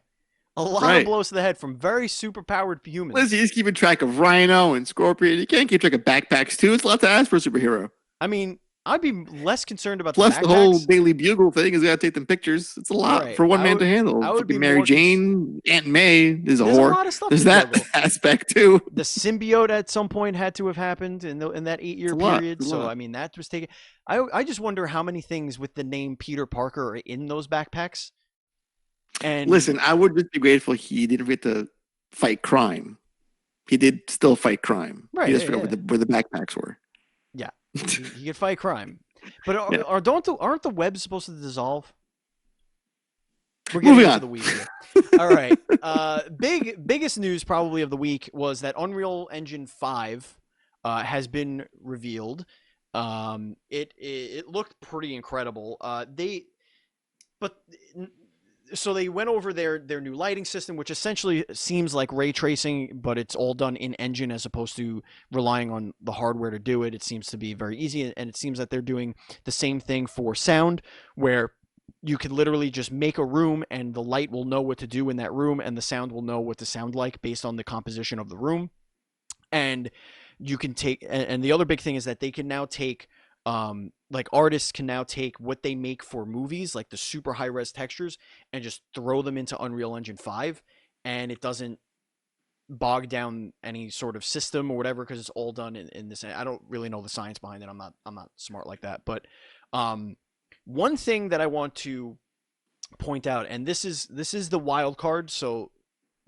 A lot of blows to the head from very superpowered humans. Listen, he's keeping track of Rhino and Scorpion. You can't keep track of backpacks, too. It's a lot to ask for a superhero. I mean, I'd be less concerned about the whole Daily Bugle thing is got to take them pictures. It's a lot for one man to handle. I would be Mary Jane, Aunt May is a whore. A lot of stuff There's that aspect, too. The symbiote at some point had to have happened in that 8-year period. So, I mean, that was taken. I just wonder how many things with the name Peter Parker are in those backpacks. And listen, I would just be grateful he didn't get to fight crime. He did still fight crime. Right. He just forgot where the backpacks were. Yeah. He could fight crime. But aren't the webs supposed to dissolve? We're getting into the week here. All right. Biggest news probably of the week was that Unreal Engine 5 has been revealed. It looked pretty incredible. So they went over their new lighting system, which essentially seems like ray tracing, but it's all done in engine as opposed to relying on the hardware to do it. It seems to be very easy, and it seems that they're doing the same thing for sound, where you could literally just make a room and the light will know what to do in that room, and the sound will know what to sound like based on the composition of the room. And you can take, and the other big thing is that they can now take like artists can now take what they make for movies, like the super high res textures, and just throw them into Unreal Engine 5, and it doesn't bog down any sort of system or whatever, because it's all done in this. I don't really know the science behind it. I'm not smart like that. But one thing that I want to point out, and this is the wild card, so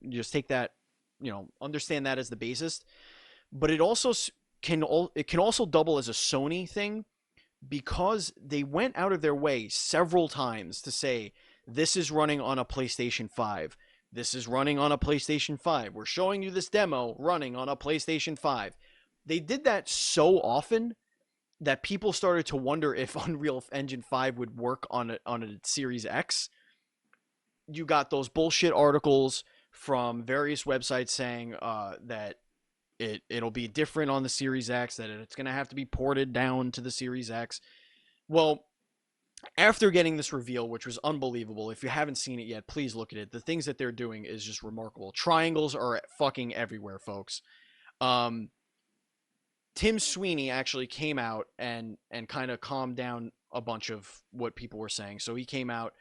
just take that, understand that as the basis, but it also can also double as a Sony thing, because they went out of their way several times to say, this is running on a PlayStation 5. This is running on a PlayStation 5. We're showing you this demo running on a PlayStation 5. They did that so often that people started to wonder if Unreal Engine 5 would work on a Series X. You got those bullshit articles from various websites saying that it'll be different on the Series X, that it's going to have to be ported down to the Series X. Well, after getting this reveal, which was unbelievable, if you haven't seen it yet, please look at it. The things that they're doing is just remarkable. Triangles are fucking everywhere, folks. Tim Sweeney actually came out and kind of calmed down a bunch of what people were saying. So he came out,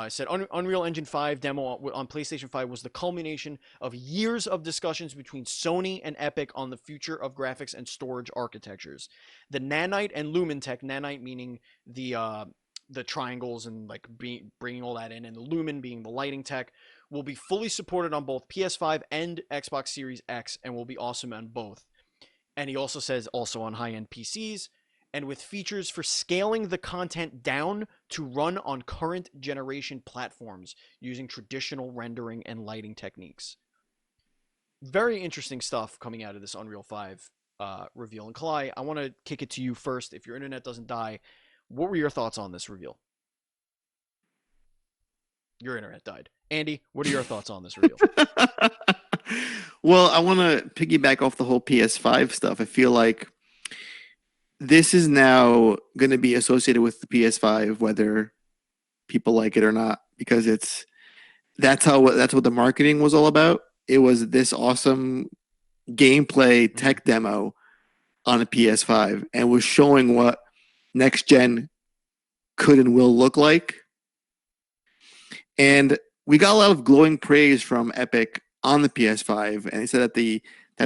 said Unreal Engine 5 demo on PlayStation 5 was the culmination of years of discussions between Sony and Epic on the future of graphics and storage architectures. The Nanite and Lumen tech, Nanite meaning the triangles and like bringing all that in, and the Lumen being the lighting tech, will be fully supported on both PS5 and Xbox Series X, and will be awesome on both. And he also says also on high-end PCs, and with features for scaling the content down to run on current generation platforms using traditional rendering and lighting techniques. Very interesting stuff coming out of this Unreal 5 reveal. And Kalai, I want to kick it to you first. If your internet doesn't die, what were your thoughts on this reveal? Your internet died. Andy, what are your thoughts on this reveal? Well, I want to piggyback off the whole PS5 stuff. I feel like this is now going to be associated with the PS5, whether people like it or not, because that's what the marketing was all about. It was this awesome gameplay tech demo on a PS5, and was showing what next gen could and will look like. And we got a lot of glowing praise from Epic on the PS5, and they said that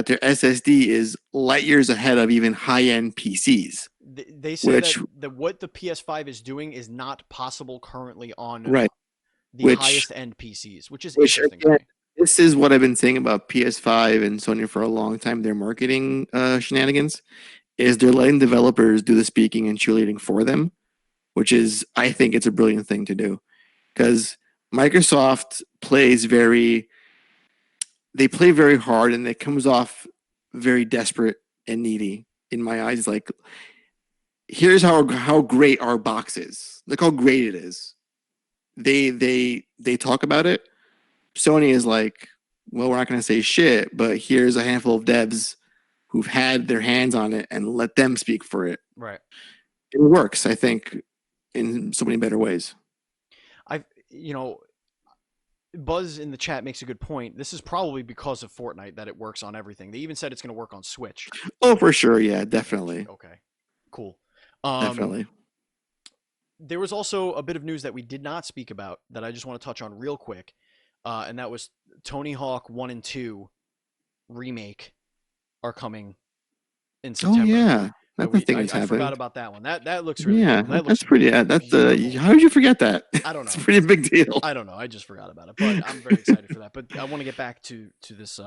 their SSD is light years ahead of even high-end PCs. They say that what the PS5 is doing is not possible currently on the highest-end PCs, which is interesting. Again, this is what I've been saying about PS5 and Sony for a long time, their marketing shenanigans. is they're letting developers do the speaking and cheerleading for them, which is, I think it's a brilliant thing to do. Because Microsoft they play very hard, and it comes off very desperate and needy in my eyes. Like, here's how great our box is. Look how great it is. They talk about it. Sony is like, well, we're not going to say shit, but here's a handful of devs who've had their hands on it, and let them speak for it. Right. It works, I think, in so many better ways. You know, Buzz in the chat makes a good point. This is probably because of Fortnite that it works on everything. They even said it's going to work on Switch. Oh, for sure. Yeah, definitely. Okay, cool. Definitely. There was also a bit of news that we did not speak about that I just want to touch on real quick, and that was Tony Hawk 1 and 2 remake are coming in September. Oh yeah, that's the thing that's happened. I forgot about that one. That looks really cool. That that's pretty. That's how did you forget that? I don't know. It's a pretty big deal. I don't know. I just forgot about it, but I'm very excited for that. But I want to get back to this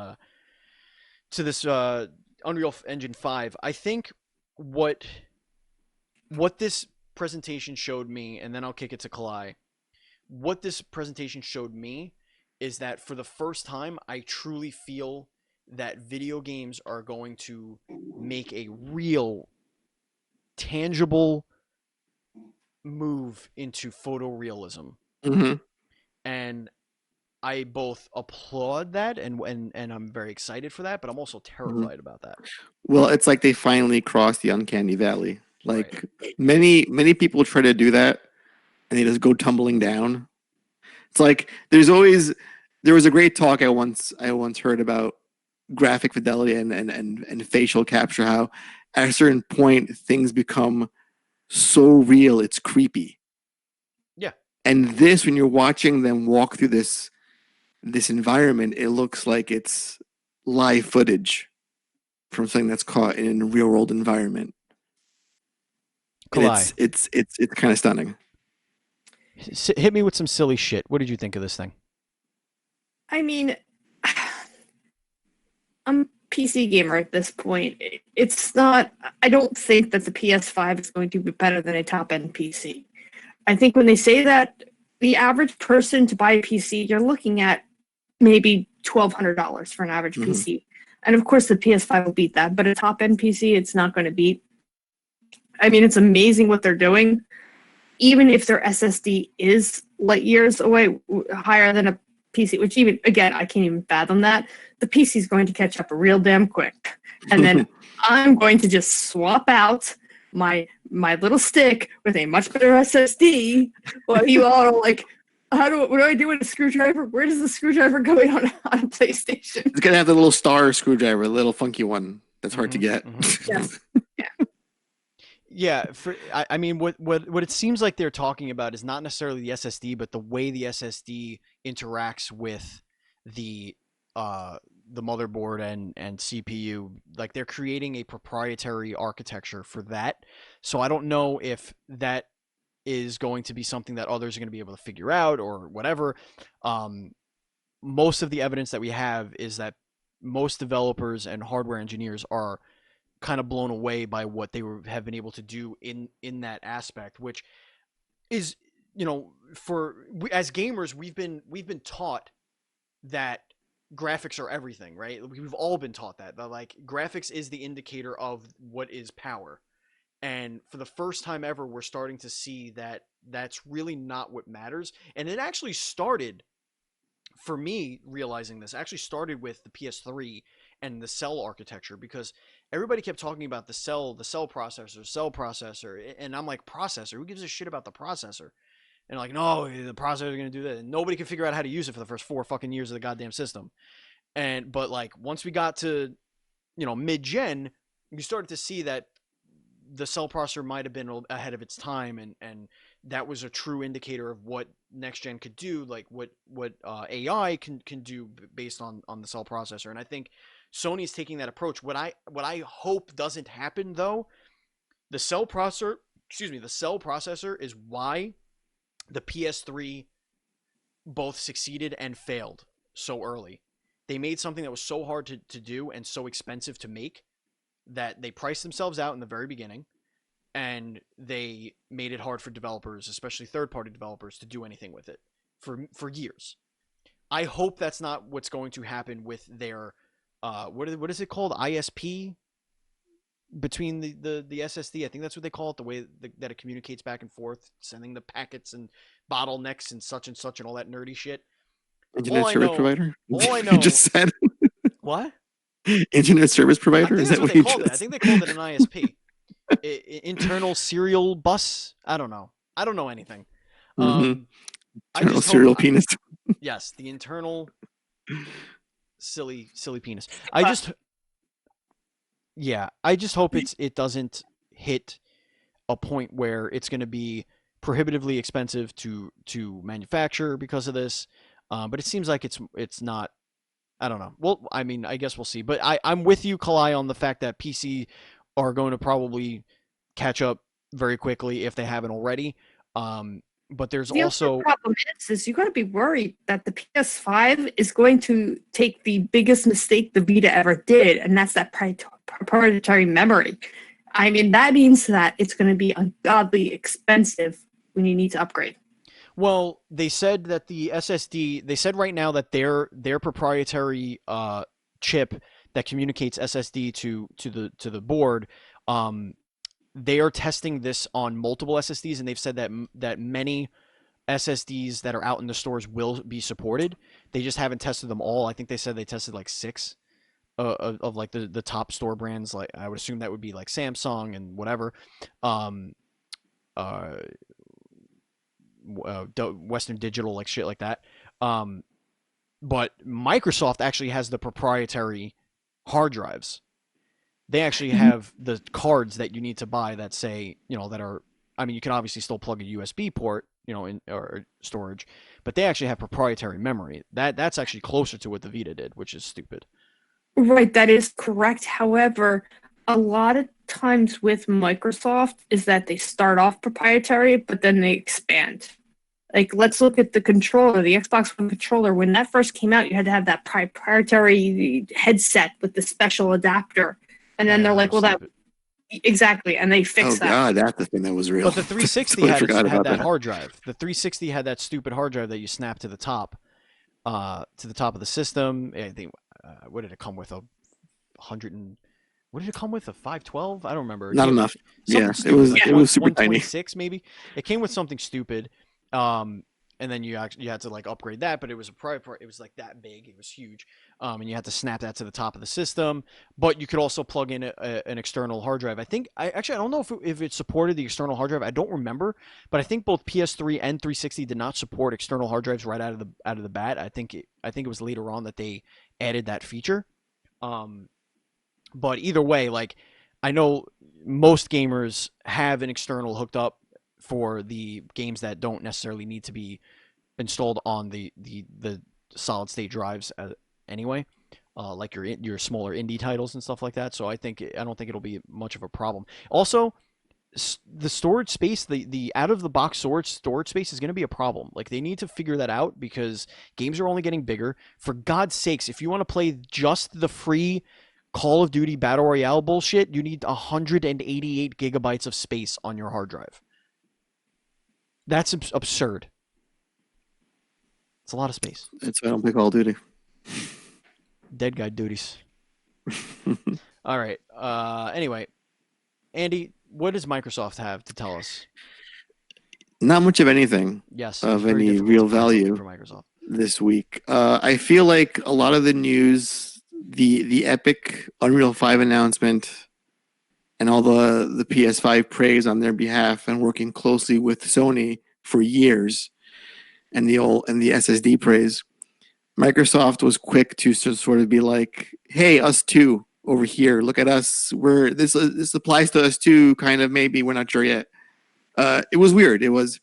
Unreal Engine 5. I think what this presentation showed me, and then I'll kick it to Kalai. What this presentation showed me is that for the first time, I truly feel that video games are going to make a real, tangible move into photorealism. Mm-hmm. And I both applaud that and I'm very excited for that, but I'm also terrified about that. Well, it's like they finally crossed the uncanny valley. Like many people try to do that and they just go tumbling down. It's like there was a great talk I once heard about graphic fidelity and facial capture, how at a certain point things become so real it's creepy. Yeah. And this, when you're watching them walk through this environment, it looks like it's live footage from something that's caught in a real world environment. Kalai. It's kind of stunning. Hit me with some silly shit. What did you think of this thing? I mean, I'm a PC gamer at this point. It's not. I don't think that the PS5 is going to be better than a top-end PC. I think when they say that, the average person to buy a PC, you're looking at maybe $1,200 for an average PC. And of course, the PS5 will beat that, but a top-end PC, it's not going to beat. I mean, it's amazing what they're doing. Even if their SSD is light years away, higher than a PC, which even, again, I can't even fathom that. The PC is going to catch up real damn quick. And then I'm going to just swap out my little stick with a much better SSD while you all are like, what do I do with a screwdriver? Where does the screwdriver go in on a PlayStation? It's gonna have the little star screwdriver, the little funky one that's hard to get. Yeah. I mean, what it seems like they're talking about is not necessarily the SSD, but the way the SSD interacts with the motherboard and CPU. Like, they're creating a proprietary architecture for that. So I don't know if that is going to be something that others are going to be able to figure out or whatever. Most of the evidence that we have is that most developers and hardware engineers are kind of blown away by what they have been able to do in that aspect, which is, as gamers, we've been taught that graphics are everything, right? We've all been taught that like graphics is the indicator of what is power. And for the first time ever, we're starting to see that that's really not what matters. And it actually started, for me, realizing this actually started with the PS3 and the cell architecture, because everybody kept talking about the cell processor. And I'm like, processor? Who gives a shit about the processor? And like, no, the processor is going to do that. And nobody could figure out how to use it for the first 4 fucking years of the goddamn system. But like, once we got to, mid-gen, you started to see that the cell processor might have been ahead of its time, and that was a true indicator of what next gen could do, like what AI can do based on the cell processor. And I think Sony's taking that approach. What I hope doesn't happen, though, the cell processor is why the PS3 both succeeded and failed so early. They made something that was so hard to do and so expensive to make that they priced themselves out in the very beginning, and they made it hard for developers, especially third-party developers, to do anything with it for years. I hope that's not what's going to happen with their what is it called, ISP, between the SSD. I think that's what they call it, the way that it communicates back and forth, sending the packets and bottlenecks and such and all that nerdy shit. Internet service provider? All I You know. just said What? Internet service provider? I think Is that's that what what they you called it. just I think they called it an ISP. Internal serial bus. I don't know. I don't know anything. Mhm. I Internal just serial hope, penis. yes, the internal silly penis. I just hope it doesn't hit a point where it's going to be prohibitively expensive to manufacture because of this. But it seems like it's not. I don't know. Well, I mean, I guess we'll see. But I'm with you, Kalai, on the fact that PC are going to probably catch up very quickly if they haven't already. But there's The also other problem is you got to be worried that the PS5 is going to take the biggest mistake the Vita ever did, and that's that proprietary memory. I mean, that means that it's going to be ungodly expensive when you need to upgrade. Well, they said that the SSD. They said right now that their proprietary chip that communicates SSD to the board. They are testing this on multiple SSDs, and they've said that many SSDs that are out in the stores will be supported. They just haven't tested them all. I think they said they tested like 6 of like the top store brands. Like I would assume that would be like Samsung and whatever. Um, uh, Western Digital, like shit like that. But Microsoft actually has the proprietary hard drives. They actually have the cards that you need to buy that say, that are. I mean, you can obviously still plug a USB port, in or storage, but they actually have proprietary memory. That's actually closer to what the Vita did, which is stupid. Right, that is correct. However, a lot of times with Microsoft is that they start off proprietary, but then they expand. Like, let's look at the controller, the Xbox One controller. When that first came out, you had to have that proprietary headset with the special adapter. And then they're like, well, that exactly, and they fixed that. Oh god, that's the thing that was real. But the 360 had that hard drive. The 360 had that stupid hard drive that you snap to the top of the system. I think what did it come with, what did it come with, a 512? I don't remember. Not enough. Yeah, stupid, it was super 126 tiny. Maybe it came with something stupid. And then you had to like upgrade that, but it was it was like that big. It was huge. And you had to snap that to the top of the system. But you could also plug in an external hard drive. I don't know if it supported the external hard drive. I don't remember, but I think both PS3 and 360 did not support external hard drives right out of the bat. I think it was later on that they added that feature. But either way, like, I know most gamers have an external hooked up for the games that don't necessarily need to be installed on the solid state drives anyway, like your smaller indie titles and stuff like that. So I don't think it'll be much of a problem. Also, the storage space, the out of the box storage space is going to be a problem. Like, they need to figure that out because games are only getting bigger. For God's sakes, if you want to play just the free Call of Duty Battle Royale bullshit, you need 188 gigabytes of space on your hard drive. That's absurd. It's a lot of space. That's why I don't play Call of Duty. Dead guy duties. All right. Anyway, Andy, what does Microsoft have to tell us? Not much of anything. Yes. Of any real value for Microsoft this week. I feel like a lot of the news, the Epic Unreal 5 announcement, and all the PS5 praise on their behalf and working closely with Sony for years, and the SSD praise. Microsoft was quick to sort of be like, "Hey, us too over here. Look at us. This applies to us too. Kind of, maybe, we're not sure yet." It was weird. It was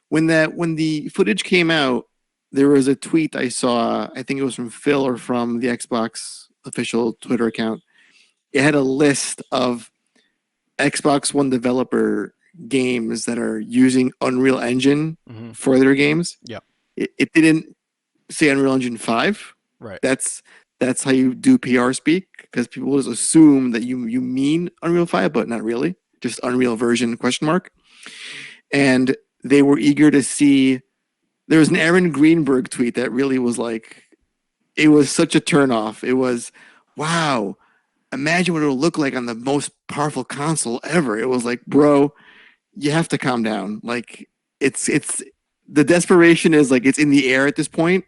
when the footage came out. There was a tweet I saw. I think it was from Phil or from the Xbox official Twitter account. It had a list of Xbox One developer games that are using Unreal Engine for their games. Yeah. It didn't say Unreal Engine 5. Right. That's that's how you do PR speak, because people just assume that you mean Unreal 5, but not really. Just Unreal version ? And they were eager to see. There was an Aaron Greenberg tweet that really was like, it was such a turnoff. It was, wow, imagine what it'll look like on the most powerful console ever. It was like, bro, you have to calm down. Like, it's the desperation is like it's in the air at this point.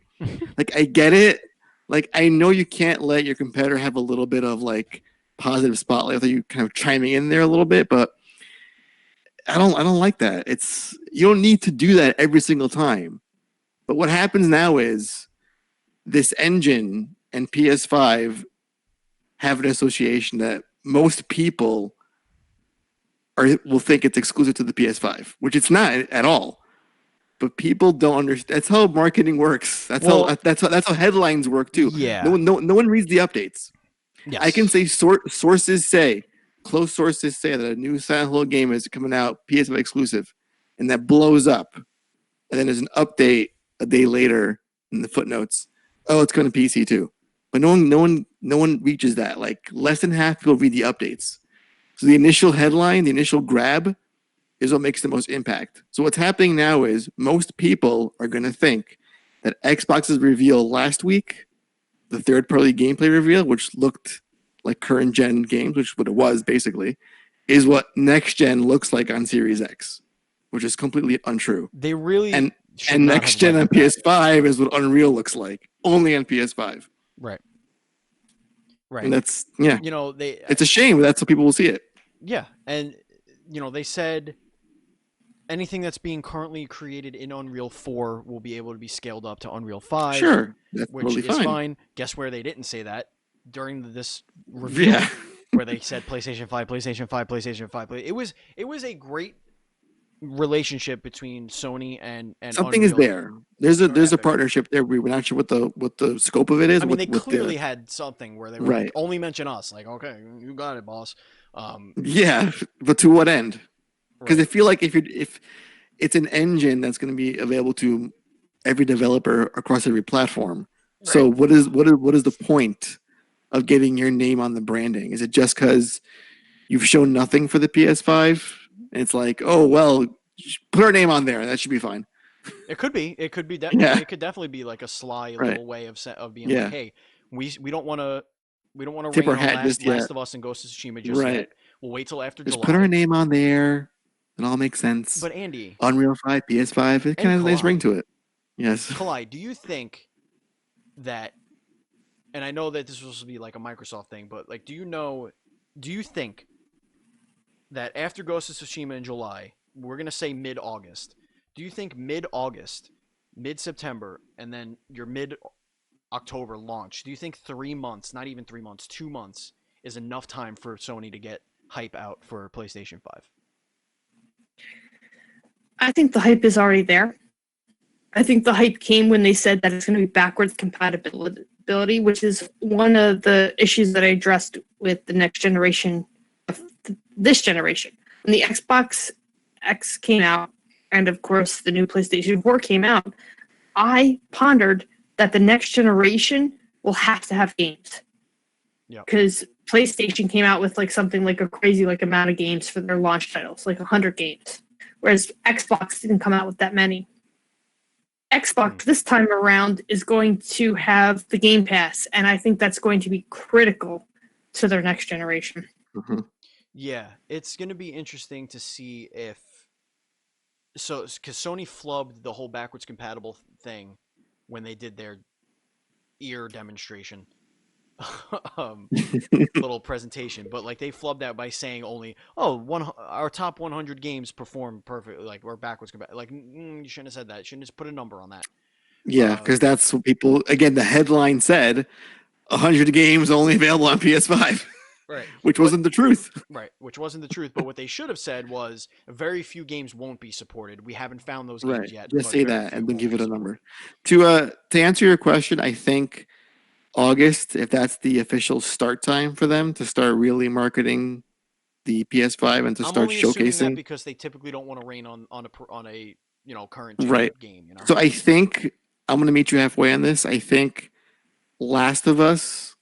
Like, I get it. Like, I know you can't let your competitor have a little bit of like positive spotlight without you kind of chiming in there a little bit, but I don't like that. It's, you don't need to do that every single time. But what happens now is this engine and PS5 have an association that most people will think it's exclusive to the PS5, which it's not at all. But people don't understand. That's how marketing works. That's how headlines work too. Yeah. No one reads the updates. Yes. I can say sources say, close sources say that a new Silent Hill game is coming out, PS5 exclusive, and that blows up. And then there's an update a day later in the footnotes. Oh, it's coming to PC too. But no one reaches that. Like, less than half people read the updates. So the initial headline, the initial grab, is what makes the most impact. So what's happening now is most people are going to think that Xbox's reveal last week, the third-party gameplay reveal, which looked like current-gen games, which is what it was basically, is what next-gen looks like on Series X, which is completely untrue. They really and next-gen on PS5 is what Unreal looks like, only on PS5. Right. And that's, yeah. You know, it's a shame, but that's how people will see it. Yeah, and you know, they said anything that's being currently created in Unreal 4 will be able to be scaled up to Unreal 5. Sure, that's which totally is fine. fine. Guess where they didn't say that? During this review, Yeah. where they said PlayStation 5, PlayStation 5, PlayStation 5. It was a great relationship between Sony and something Unreal. is there. There's a partnership there. We're not sure what the scope of it is. I mean, they clearly had something where they were like, only mention us. Like, okay, you got it, boss. Yeah, but to what end? Because I feel like if it's an engine that's going to be available to every developer across every platform. Right. So what is the point of getting your name on the branding? Is it just because you've shown nothing for the PS5? And it's like, oh well, put our name on there. That should be fine. It could be. It could be definitely. Yeah. It could definitely be like a sly little way of being like, hey, we don't want to. We don't want to rain on Last of Us and Ghosts of Tsushima just yet. We'll wait till after July. Just put our name on there. It all makes sense. But Andy, Unreal 5, PS5, it kind of has a nice ring to it. Yes. Kalai, do you think that, and I know that this was supposed to be like a Microsoft thing, but like, do you think that after Ghost of Tsushima in July, we're going to say mid-August, do you think mid-August, mid-September, and then your mid-October launch, do you think 3 months, not even 3 months, 2 months is enough time for Sony to get hype out for PlayStation 5? I think the hype is already there. I think the hype came when they said that it's going to be backwards compatibility, which is one of the issues that I addressed with the next generation of this generation. When the Xbox X came out, and of course the new PlayStation 4 came out, I pondered that the next generation will have to have games. Because PlayStation came out with like something like a crazy like amount of games for their launch titles, like 100 games. Whereas Xbox didn't come out with that many. Xbox this time around is going to have the Game Pass, and I think that's going to be critical to their next generation. Mm-hmm. Yeah, it's going to be interesting to see if... So, because Sony flubbed the whole backwards compatible thing when they did their ear demonstration. Little presentation, but like they flubbed that by saying only our top 100 games perform perfectly, like we're backwards compatible. Like you shouldn't have said that. Shouldn't just put a number on that. Yeah, because that's what people, again, the headline said 100 games only available on PS5. Right. Which wasn't the truth. Right, which wasn't the truth. But what they should have said was very few games won't be supported. We haven't found those games yet. Just say that and then give it a number. To answer your question, I think August, if that's the official start time for them to start really marketing the PS5 and to start showcasing that because they typically don't want to rain on a current game. So I think I'm going to meet you halfway on this. I think Last of Us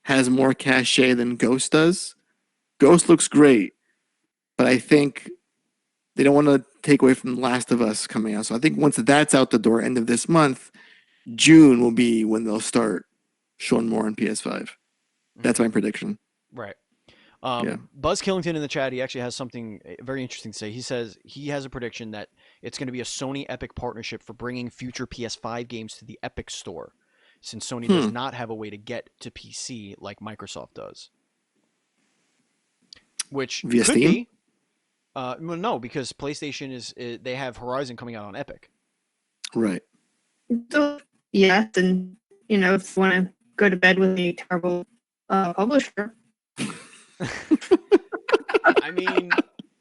has more cachet than Ghost does. Ghost looks great, but I think they don't want to take away from Last of Us coming out. So I think once that's out the door, end of this month, June will be when they'll start showing more on PS5. That's my prediction. Right. Yeah. Buzz Killington in the chat, he actually has something very interesting to say. He says he has a prediction that it's going to be a Sony Epic partnership for bringing future PS5 games to the Epic Store, since Sony does not have a way to get to PC like Microsoft does. Which Via could Steam? be. Well, no, because PlayStation they have Horizon coming out on Epic. Right. So, yes, and if you want to go to bed with a terrible publisher. I mean,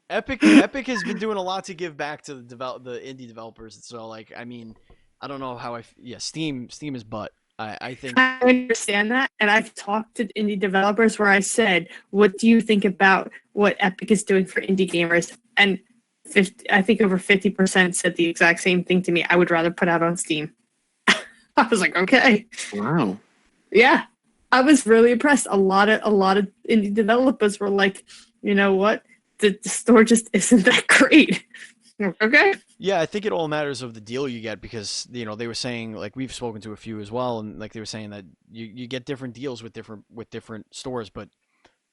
Epic has been doing a lot to give back to the indie developers. So, like, I mean, I don't know how Steam is butt. I think I understand that, and I've talked to indie developers where I said, "What do you think about what Epic is doing for indie gamers?" And I think over 50% said the exact same thing to me. I would rather put out on Steam. I was like, okay, Wow. yeah. I was really impressed. A lot of indie developers were like, you know what, the store just isn't that great. Okay. Yeah, I think it all matters of the deal you get, because they were saying, like, we've spoken to a few as well, and like they were saying that you get different deals with different stores, but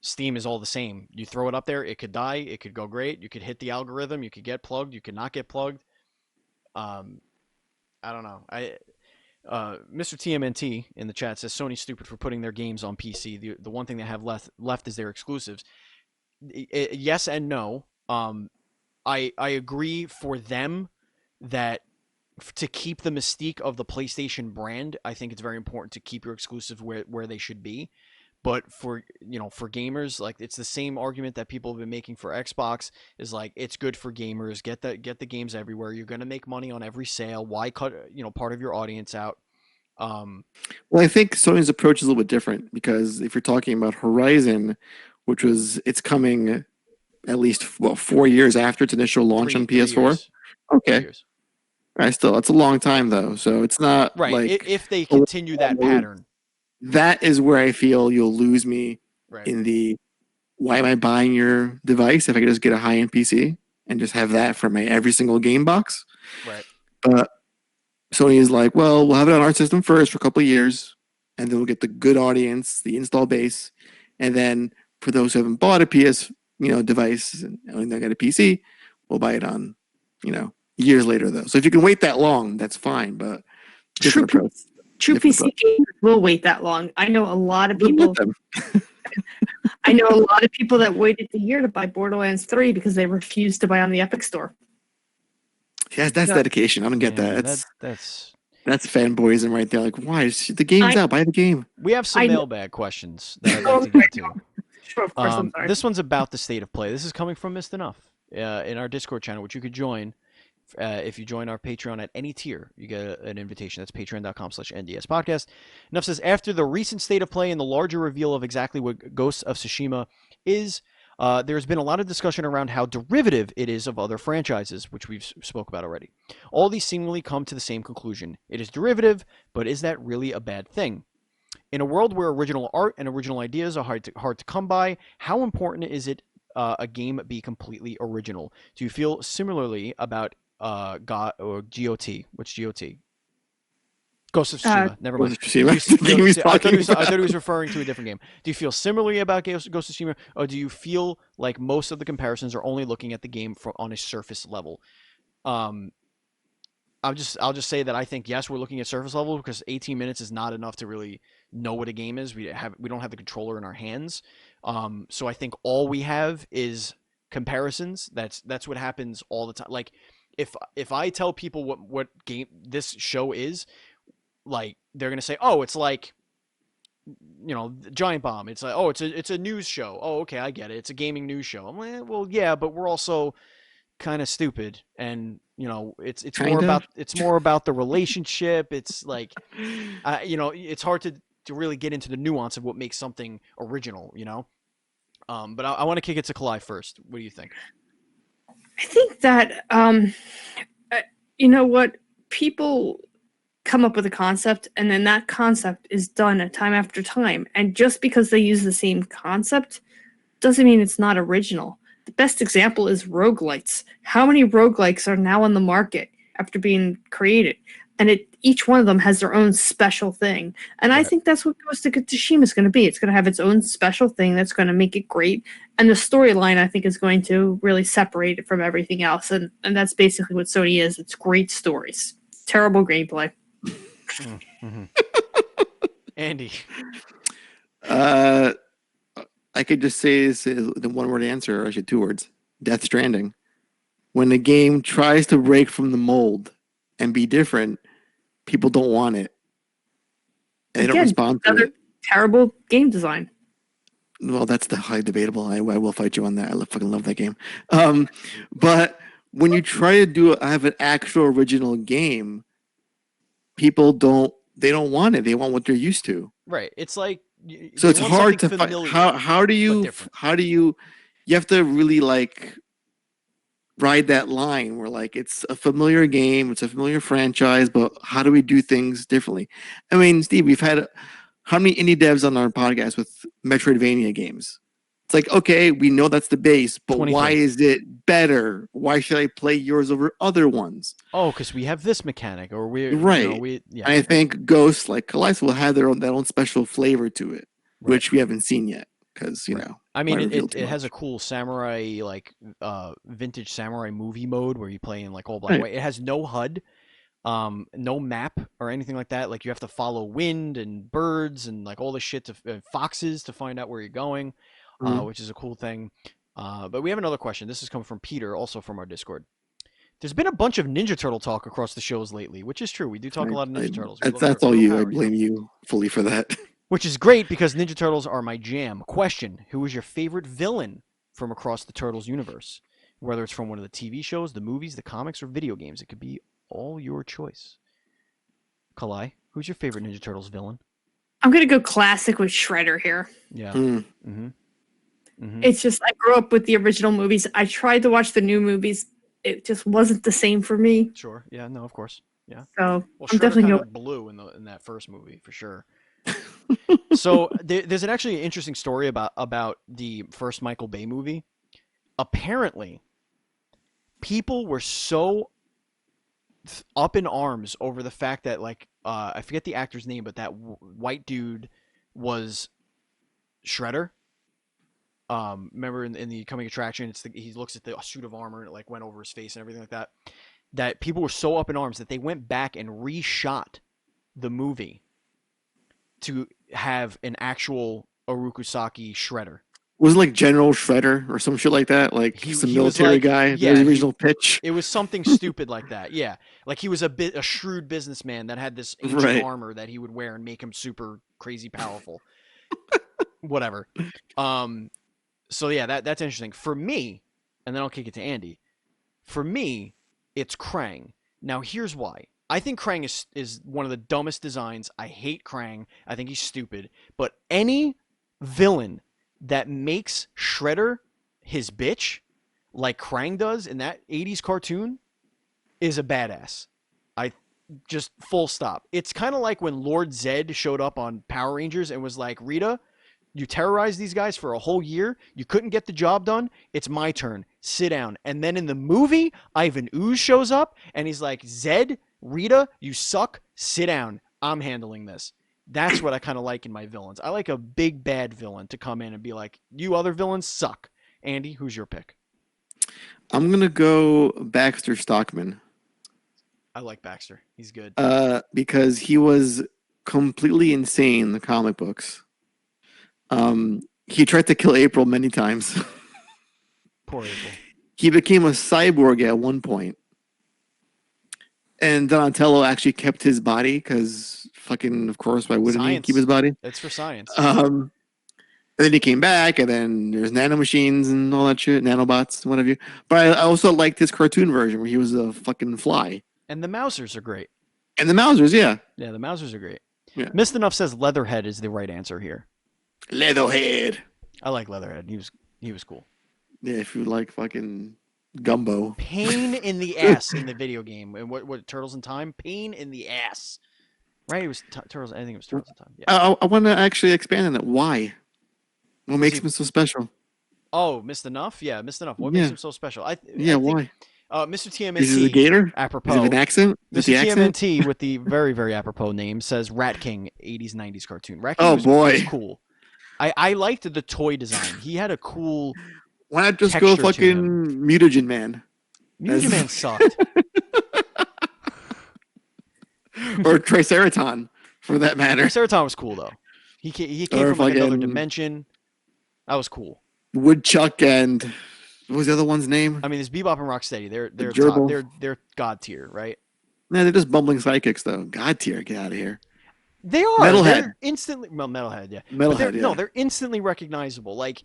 Steam is all the same. You throw it up there, it could die, it could go great, you could hit the algorithm, you could get plugged, you could not get plugged. I don't know. Mr. TMNT in the chat says Sony's stupid for putting their games on PC. The one thing they have left is their exclusives. Yes and no. I agree for them that to keep the mystique of the PlayStation brand, I think it's very important to keep your exclusives where they should be. But for gamers, like, it's the same argument that people have been making for Xbox, is like, it's good for gamers, get the games everywhere. You're gonna make money on every sale. Why cut part of your audience out? Well, I think Sony's approach is a little bit different, because if you're talking about Horizon, which it's coming at least 4 years after its initial launch on PS4. Years. Okay. 3 years. Right, still, that's a long time though. So it's not Right. like If they continue that pattern. That is where I feel you'll lose me Right. in the why am I buying your device if I could just get a high-end PC and just have that for my every single game box? Right. But Sony is like, well, we'll have it on our system first for a couple of years, and then we'll get the good audience, the install base, and then for those who haven't bought a PS, device and only got a PC, we'll buy it on, years later though. So if you can wait that long, that's fine. But different approach. True PC gamers will wait that long. I know a lot of people. I know a lot of people that waited a year to buy Borderlands 3 because they refused to buy on the Epic Store. Yeah, that's dedication. I don't get that. That's fanboyism right there. Like, why? The game's out. Buy the game. We have some mailbag questions that I'd like to get to. Sure, of course. I'm sorry. This one's about the state of play. This is coming from Missed Enough in our Discord channel, which you could join. If you join our Patreon at any tier, you get an invitation. That's patreon.com/NDS podcast. Enough says, after the recent state of play and the larger reveal of exactly what Ghosts of Tsushima is, there's been a lot of discussion around how derivative it is of other franchises, which we've spoke about already. All these seemingly come to the same conclusion. It is derivative, but is that really a bad thing? In a world where original art and original ideas are hard to come by, how important is it a game be completely original? Do you feel similarly about GOT or GOT? What's GOT? Ghost of Tsushima. Never mind. I thought he was referring to a different game. Do you feel similarly about Ghost of Tsushima, or do you feel like most of the comparisons are only looking at the game on a surface level? I'll just say that I think, yes, we're looking at surface level, because 18 minutes is not enough to really know what a game is. We don't have the controller in our hands. So I think all we have is comparisons. That's what happens all the time. Like, if I tell people what game this show is, like, they're gonna say, oh, it's like, Giant Bomb. It's like, oh, it's a news show. Oh, okay, I get it. It's a gaming news show. I'm like, well, yeah, but we're also kind of stupid, and it's more about the relationship. It's like, it's hard to really get into the nuance of what makes something original. But I want to kick it to Kalai first. What do you think? I think that what people come up with a concept, and then that concept is done time after time. And just because they use the same concept doesn't mean it's not original. The best example is roguelites. How many roguelikes are now on the market after being created? And each one of them has their own special thing. And I think that's what Ghost of Tsushima is going to be. It's going to have its own special thing that's going to make it great. And the storyline, I think, is going to really separate it from everything else. And that's basically what Sony is. It's great stories. Terrible gameplay. Mm-hmm. Andy. I could just say this is the one-word answer, or actually 2 words. Death Stranding. When the game tries to break from the mold and be different, people don't want it. They don't respond to it. Terrible game design. Well, that's the highly debatable. I will fight you on that. I fucking love that game. But when you try to have an actual original game, people don't want it. They want what they're used to. Right. It's like so it's hard to find. How do you you have to really like ride that line where like it's a familiar game, it's a familiar franchise, but how do we do things differently? I mean, Steve, we've had how many indie devs on our podcast with Metroidvania games? It's like, okay, we know that's the base, but 23. Why is it better? Why should I play yours over other ones? Oh, because we have this mechanic, or we right. You know, I think Ghosts, like Kalai, will have their own special flavor to it, which we haven't seen yet. Because you know, I mean, it has a cool samurai, like vintage samurai movie mode where you play in like all black and white. It has no HUD, no map or anything like that. Like you have to follow wind and birds and like all the shit to foxes to find out where you're going. Which is a cool thing. But we have another question. This is coming from Peter, also from our Discord. There's been a bunch of Ninja Turtle talk across the shows lately, which is true. We do talk a lot of Ninja Turtles. That's all you. I blame you fully for that. Which is great because Ninja Turtles are my jam. Question: who is your favorite villain from across the Turtles universe? Whether it's from one of the TV shows, the movies, the comics, or video games, it could be all your choice. Kalai, who's your favorite Ninja Turtles villain? I'm gonna go classic with Shredder here. Yeah. It's just I grew up with the original movies. I tried to watch the new movies. It just wasn't the same for me. Sure. Yeah. No. Of course. Yeah. So well, I'm definitely kind of blue in that first movie for sure. So there's actually an interesting story about the first Michael Bay movie. Apparently, people were so up in arms over the fact that like I forget the actor's name, but that white dude was Shredder. Remember in the coming attraction, he looks at the suit of armor and it like went over his face and everything like that. That people were so up in arms that they went back and reshot the movie to have an actual Orokusaki Shredder. Was it like General Shredder or some shit like that? Like he's a military guy. Yeah, the original pitch. It was something stupid like that. Yeah, like he was a shrewd businessman that had this ancient armor that he would wear and make him super crazy powerful. Whatever. So yeah, that's interesting. For me, and then I'll kick it to Andy. For me, it's Krang. Now here's why. I think Krang is one of the dumbest designs. I hate Krang. I think he's stupid. But any villain that makes Shredder his bitch, like Krang does in that 80s cartoon, is a badass. I just full stop. It's kind of like when Lord Zed showed up on Power Rangers and was like, Rita, you terrorized these guys for a whole year. You couldn't get the job done. It's my turn. Sit down. And then in the movie, Ivan Ooze shows up and he's like, Zed, Rita, you suck. Sit down. I'm handling this. That's what I kind of like in my villains. I like a big bad villain to come in and be like, you other villains suck. Andy, who's your pick? I'm going to go Baxter Stockman. I like Baxter. He's good. Because he was completely insane in the comic books. He tried to kill April many times. Poor April. He became a cyborg at one point. And Donatello actually kept his body because fucking, of course, why wouldn't he keep his body? It's for science. And then he came back, and then there's nanomachines and all that shit, nanobots and what have you. But I also liked his cartoon version where he was a fucking fly. And the Mousers are great. And the Mousers, yeah. Yeah, the Mousers are great. Yeah. Missed Enough says Leatherhead is the right answer here. Leatherhead. I like Leatherhead. He was cool. Yeah, if you like fucking Gumbo. Pain in the ass in the video game. And what Turtles in Time? Pain in the ass. Right? It was Turtles. I think it was Turtles in Time. Yeah. I want to actually expand on it. Why? What makes him so special? Oh, Missed Enough? Yeah, Missed Enough. What makes Yeah. him so special? Yeah, I think why? Mr. Is it a TMNT, gator? Is it an apropos, accent? Is it Mr. the accent? TMNT with the very, very apropos name says Rat King 80s 90s cartoon. Rat King Oh was boy. cool. I liked the toy design. He had a cool Why not just go texture to fucking him. Mutagen Man? Mutagen Man sucked. Or Triceraton, for that matter. Triceratops was cool though. He came Or from like another fucking dimension. That was cool. Woodchuck and what was the other one's name? I mean, there's Bebop and Rocksteady. They're Gerbil. they're god tier, right? Nah, they're just bumbling psychics though. God tier, get out of here. They are. Metalhead. They're instantly Metalhead, yeah. But Metalhead, no, yeah. they're instantly recognizable. Like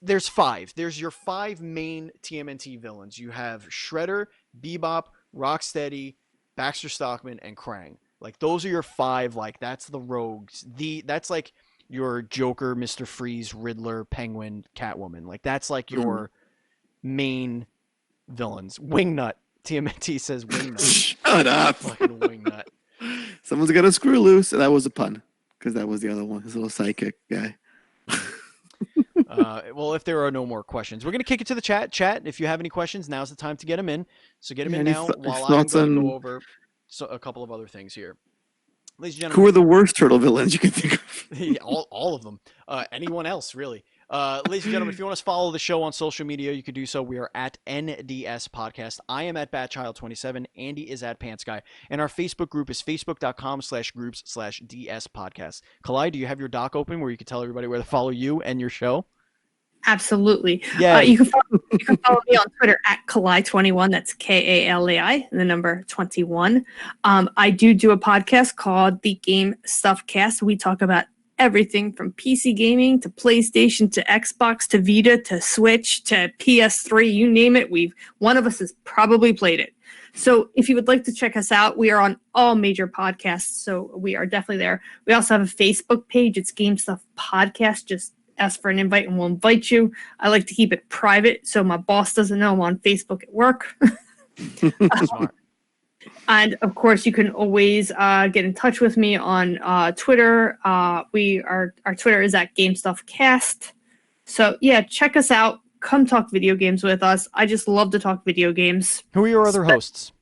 there's 5. There's your 5 main TMNT villains. You have Shredder, Bebop, Rocksteady, Baxter Stockman, and Krang. Like those are your 5. Like that's the rogues. That's like your Joker, Mr. Freeze, Riddler, Penguin, Catwoman. Like that's like your main villains. Wingnut. TMNT says Wingnut. Shut up. Fucking Wingnut. Someone's got a screw loose. That was a pun. Because that was the other one. His little psychic guy. Well, if there are no more questions, we're going to kick it to the chat. Chat, if you have any questions, now's the time to get them in. So get them in now while I'm going to go over a couple of other things here. Ladies and gentlemen. Who are the worst turtle villains you can think of? Yeah, all of them. Anyone else, really. Ladies and gentlemen, if you want to follow the show on social media, you can do so. We are at NDS Podcast. I am at Batchild27. Andy is at Pants Guy. And our Facebook group is facebook.com/groups/DS Podcast. Kalai, do you have your doc open where you can tell everybody where to follow you and your show? Absolutely. Yeah. You can follow me on Twitter at Kalai21. That's KALAI, the number 21. I do a podcast called the Game Stuff Cast. We talk about everything from PC gaming to PlayStation to Xbox to Vita to Switch to PS3, you name it. One of us has probably played it. So if you would like to check us out, we are on all major podcasts. So we are definitely there. We also have a Facebook page. It's Game Stuff Podcast. Just ask for an invite and we'll invite you. I like to keep it private so my boss doesn't know I'm on Facebook at work. Smart. And of course, you can always get in touch with me on Twitter. Our Twitter is at GameStuffCast. So yeah, check us out. Come talk video games with us. I just love to talk video games. Who are your other hosts?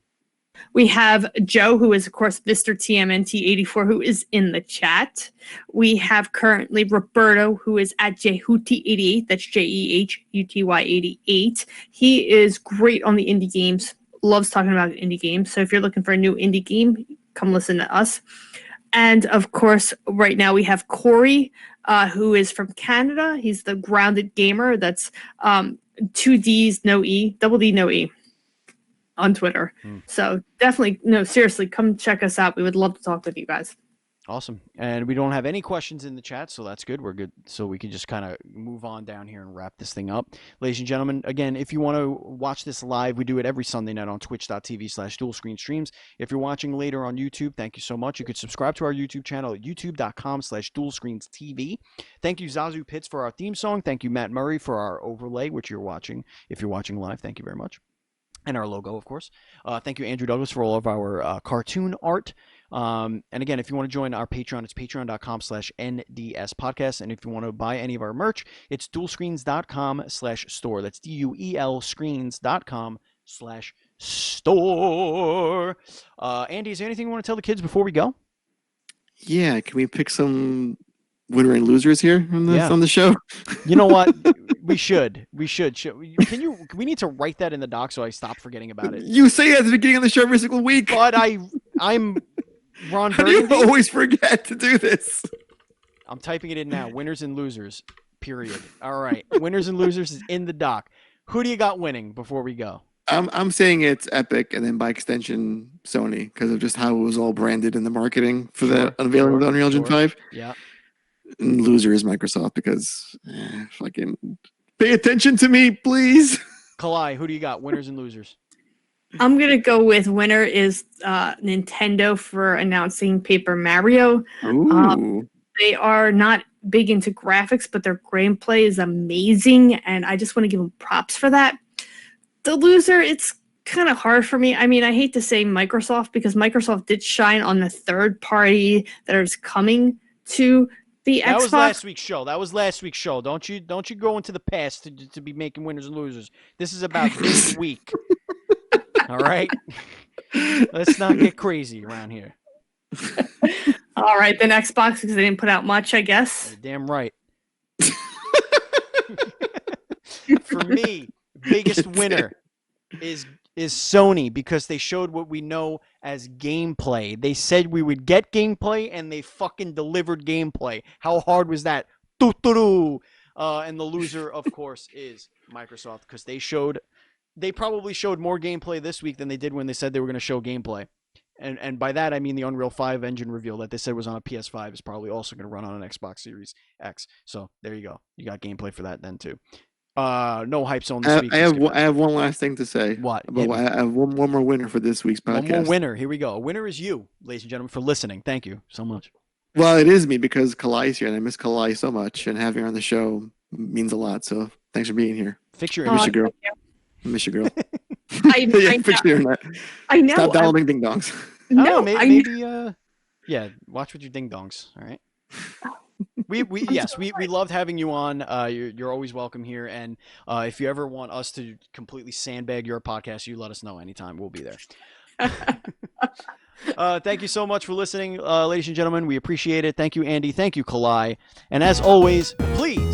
We have Joe, who is, of course, Mr. TMNT84, who is in the chat. We have currently Roberto, who is at Jehuty88. That's JEHUTY88. He is great on the indie games. Loves talking about indie games. So if you're looking for a new indie game, come listen to us. And, of course, right now we have Corey, who is from Canada. He's the Grounded Gamer. That's 2 Ds, no E, double D, no E. On Twitter. So definitely, no, seriously, come check us out. We would love to talk with you guys. Awesome. And we don't have any questions in the chat, so that's good. We're good. So we can just kind of move on down here and wrap this thing up. Ladies and gentlemen, again, if you want to watch this live, we do it every Sunday night on twitch.tv/dualscreenstreams. If you're watching later on YouTube, thank you so much. You could subscribe to our YouTube channel at youtube.com/dualscreens.tv. Thank you, Zazu Pitts, for our theme song. Thank you, Matt Murray, for our overlay, which you're watching. If you're watching live, thank you very much. And our logo, of course. Thank you, Andrew Douglas, for all of our cartoon art. And again, if you want to join our Patreon, it's patreon.com/NDS podcast. And if you want to buy any of our merch, it's dualscreens.com/store. That's DUEL screens.com/store. Andy, is there anything you want to tell the kids before we go? Yeah, can we pick some winner and losers here on the show? You know what? We should. We need to write that in the doc so I stop forgetting about it. You say it at the beginning of the show every single week. But I'm Ron How do you Burgundy. always forget to do this? I'm typing it in now. Winners and losers. Period. All right. Winners and losers is in the doc. Who do you got winning before we go? I'm saying it's Epic and then by extension Sony because of just how it was all branded in the marketing for the unveiling of the Unreal Engine 5. Yeah. And loser is Microsoft because fucking pay attention to me, please. Kalai, who do you got? Winners and losers. I'm going to go with winner is Nintendo for announcing Paper Mario. Ooh. They are not big into graphics, but their gameplay is amazing, and I just want to give them props for that. The loser, it's kind of hard for me. I mean, I hate to say Microsoft because Microsoft did shine on the third party that is coming to the That Xbox. was last week's show. Don't you go into the past to be making winners and losers. This is about this week. All right? Let's not get crazy around here. All right, then Xbox because they didn't put out much, I guess. You're damn right. For me, biggest winner is Sony because they showed what we know as gameplay. They said we would get gameplay, and they fucking delivered gameplay. How hard was that? And the loser, of course, is Microsoft because they probably showed more gameplay this week than they did when they said they were going to show gameplay. And by that, I mean the Unreal 5 engine reveal that they said was on a PS5 is probably also going to run on an Xbox Series X. So there you go. You got gameplay for that then, too. No hype zone this week. I have one last thing to say. What? I have one more winner for this week's podcast. One more winner. Here we go. A winner is you, ladies and gentlemen, for listening. Thank you so much. Well, it is me because Kalai's here, and I miss Kalai so much, and having her on the show means a lot. So thanks for being here. Fix your I miss image. you, girl. I miss you, girl. I fix your internet. I know. Stop downloading ding dongs. No, maybe yeah, watch with your ding dongs. All right. We loved having you on. You're always welcome here, and if you ever want us to completely sandbag your podcast, you let us know anytime. We'll be there. Thank you so much for listening, ladies and gentlemen. We appreciate it. Thank you, Andy. Thank you, Kalai. And as always, please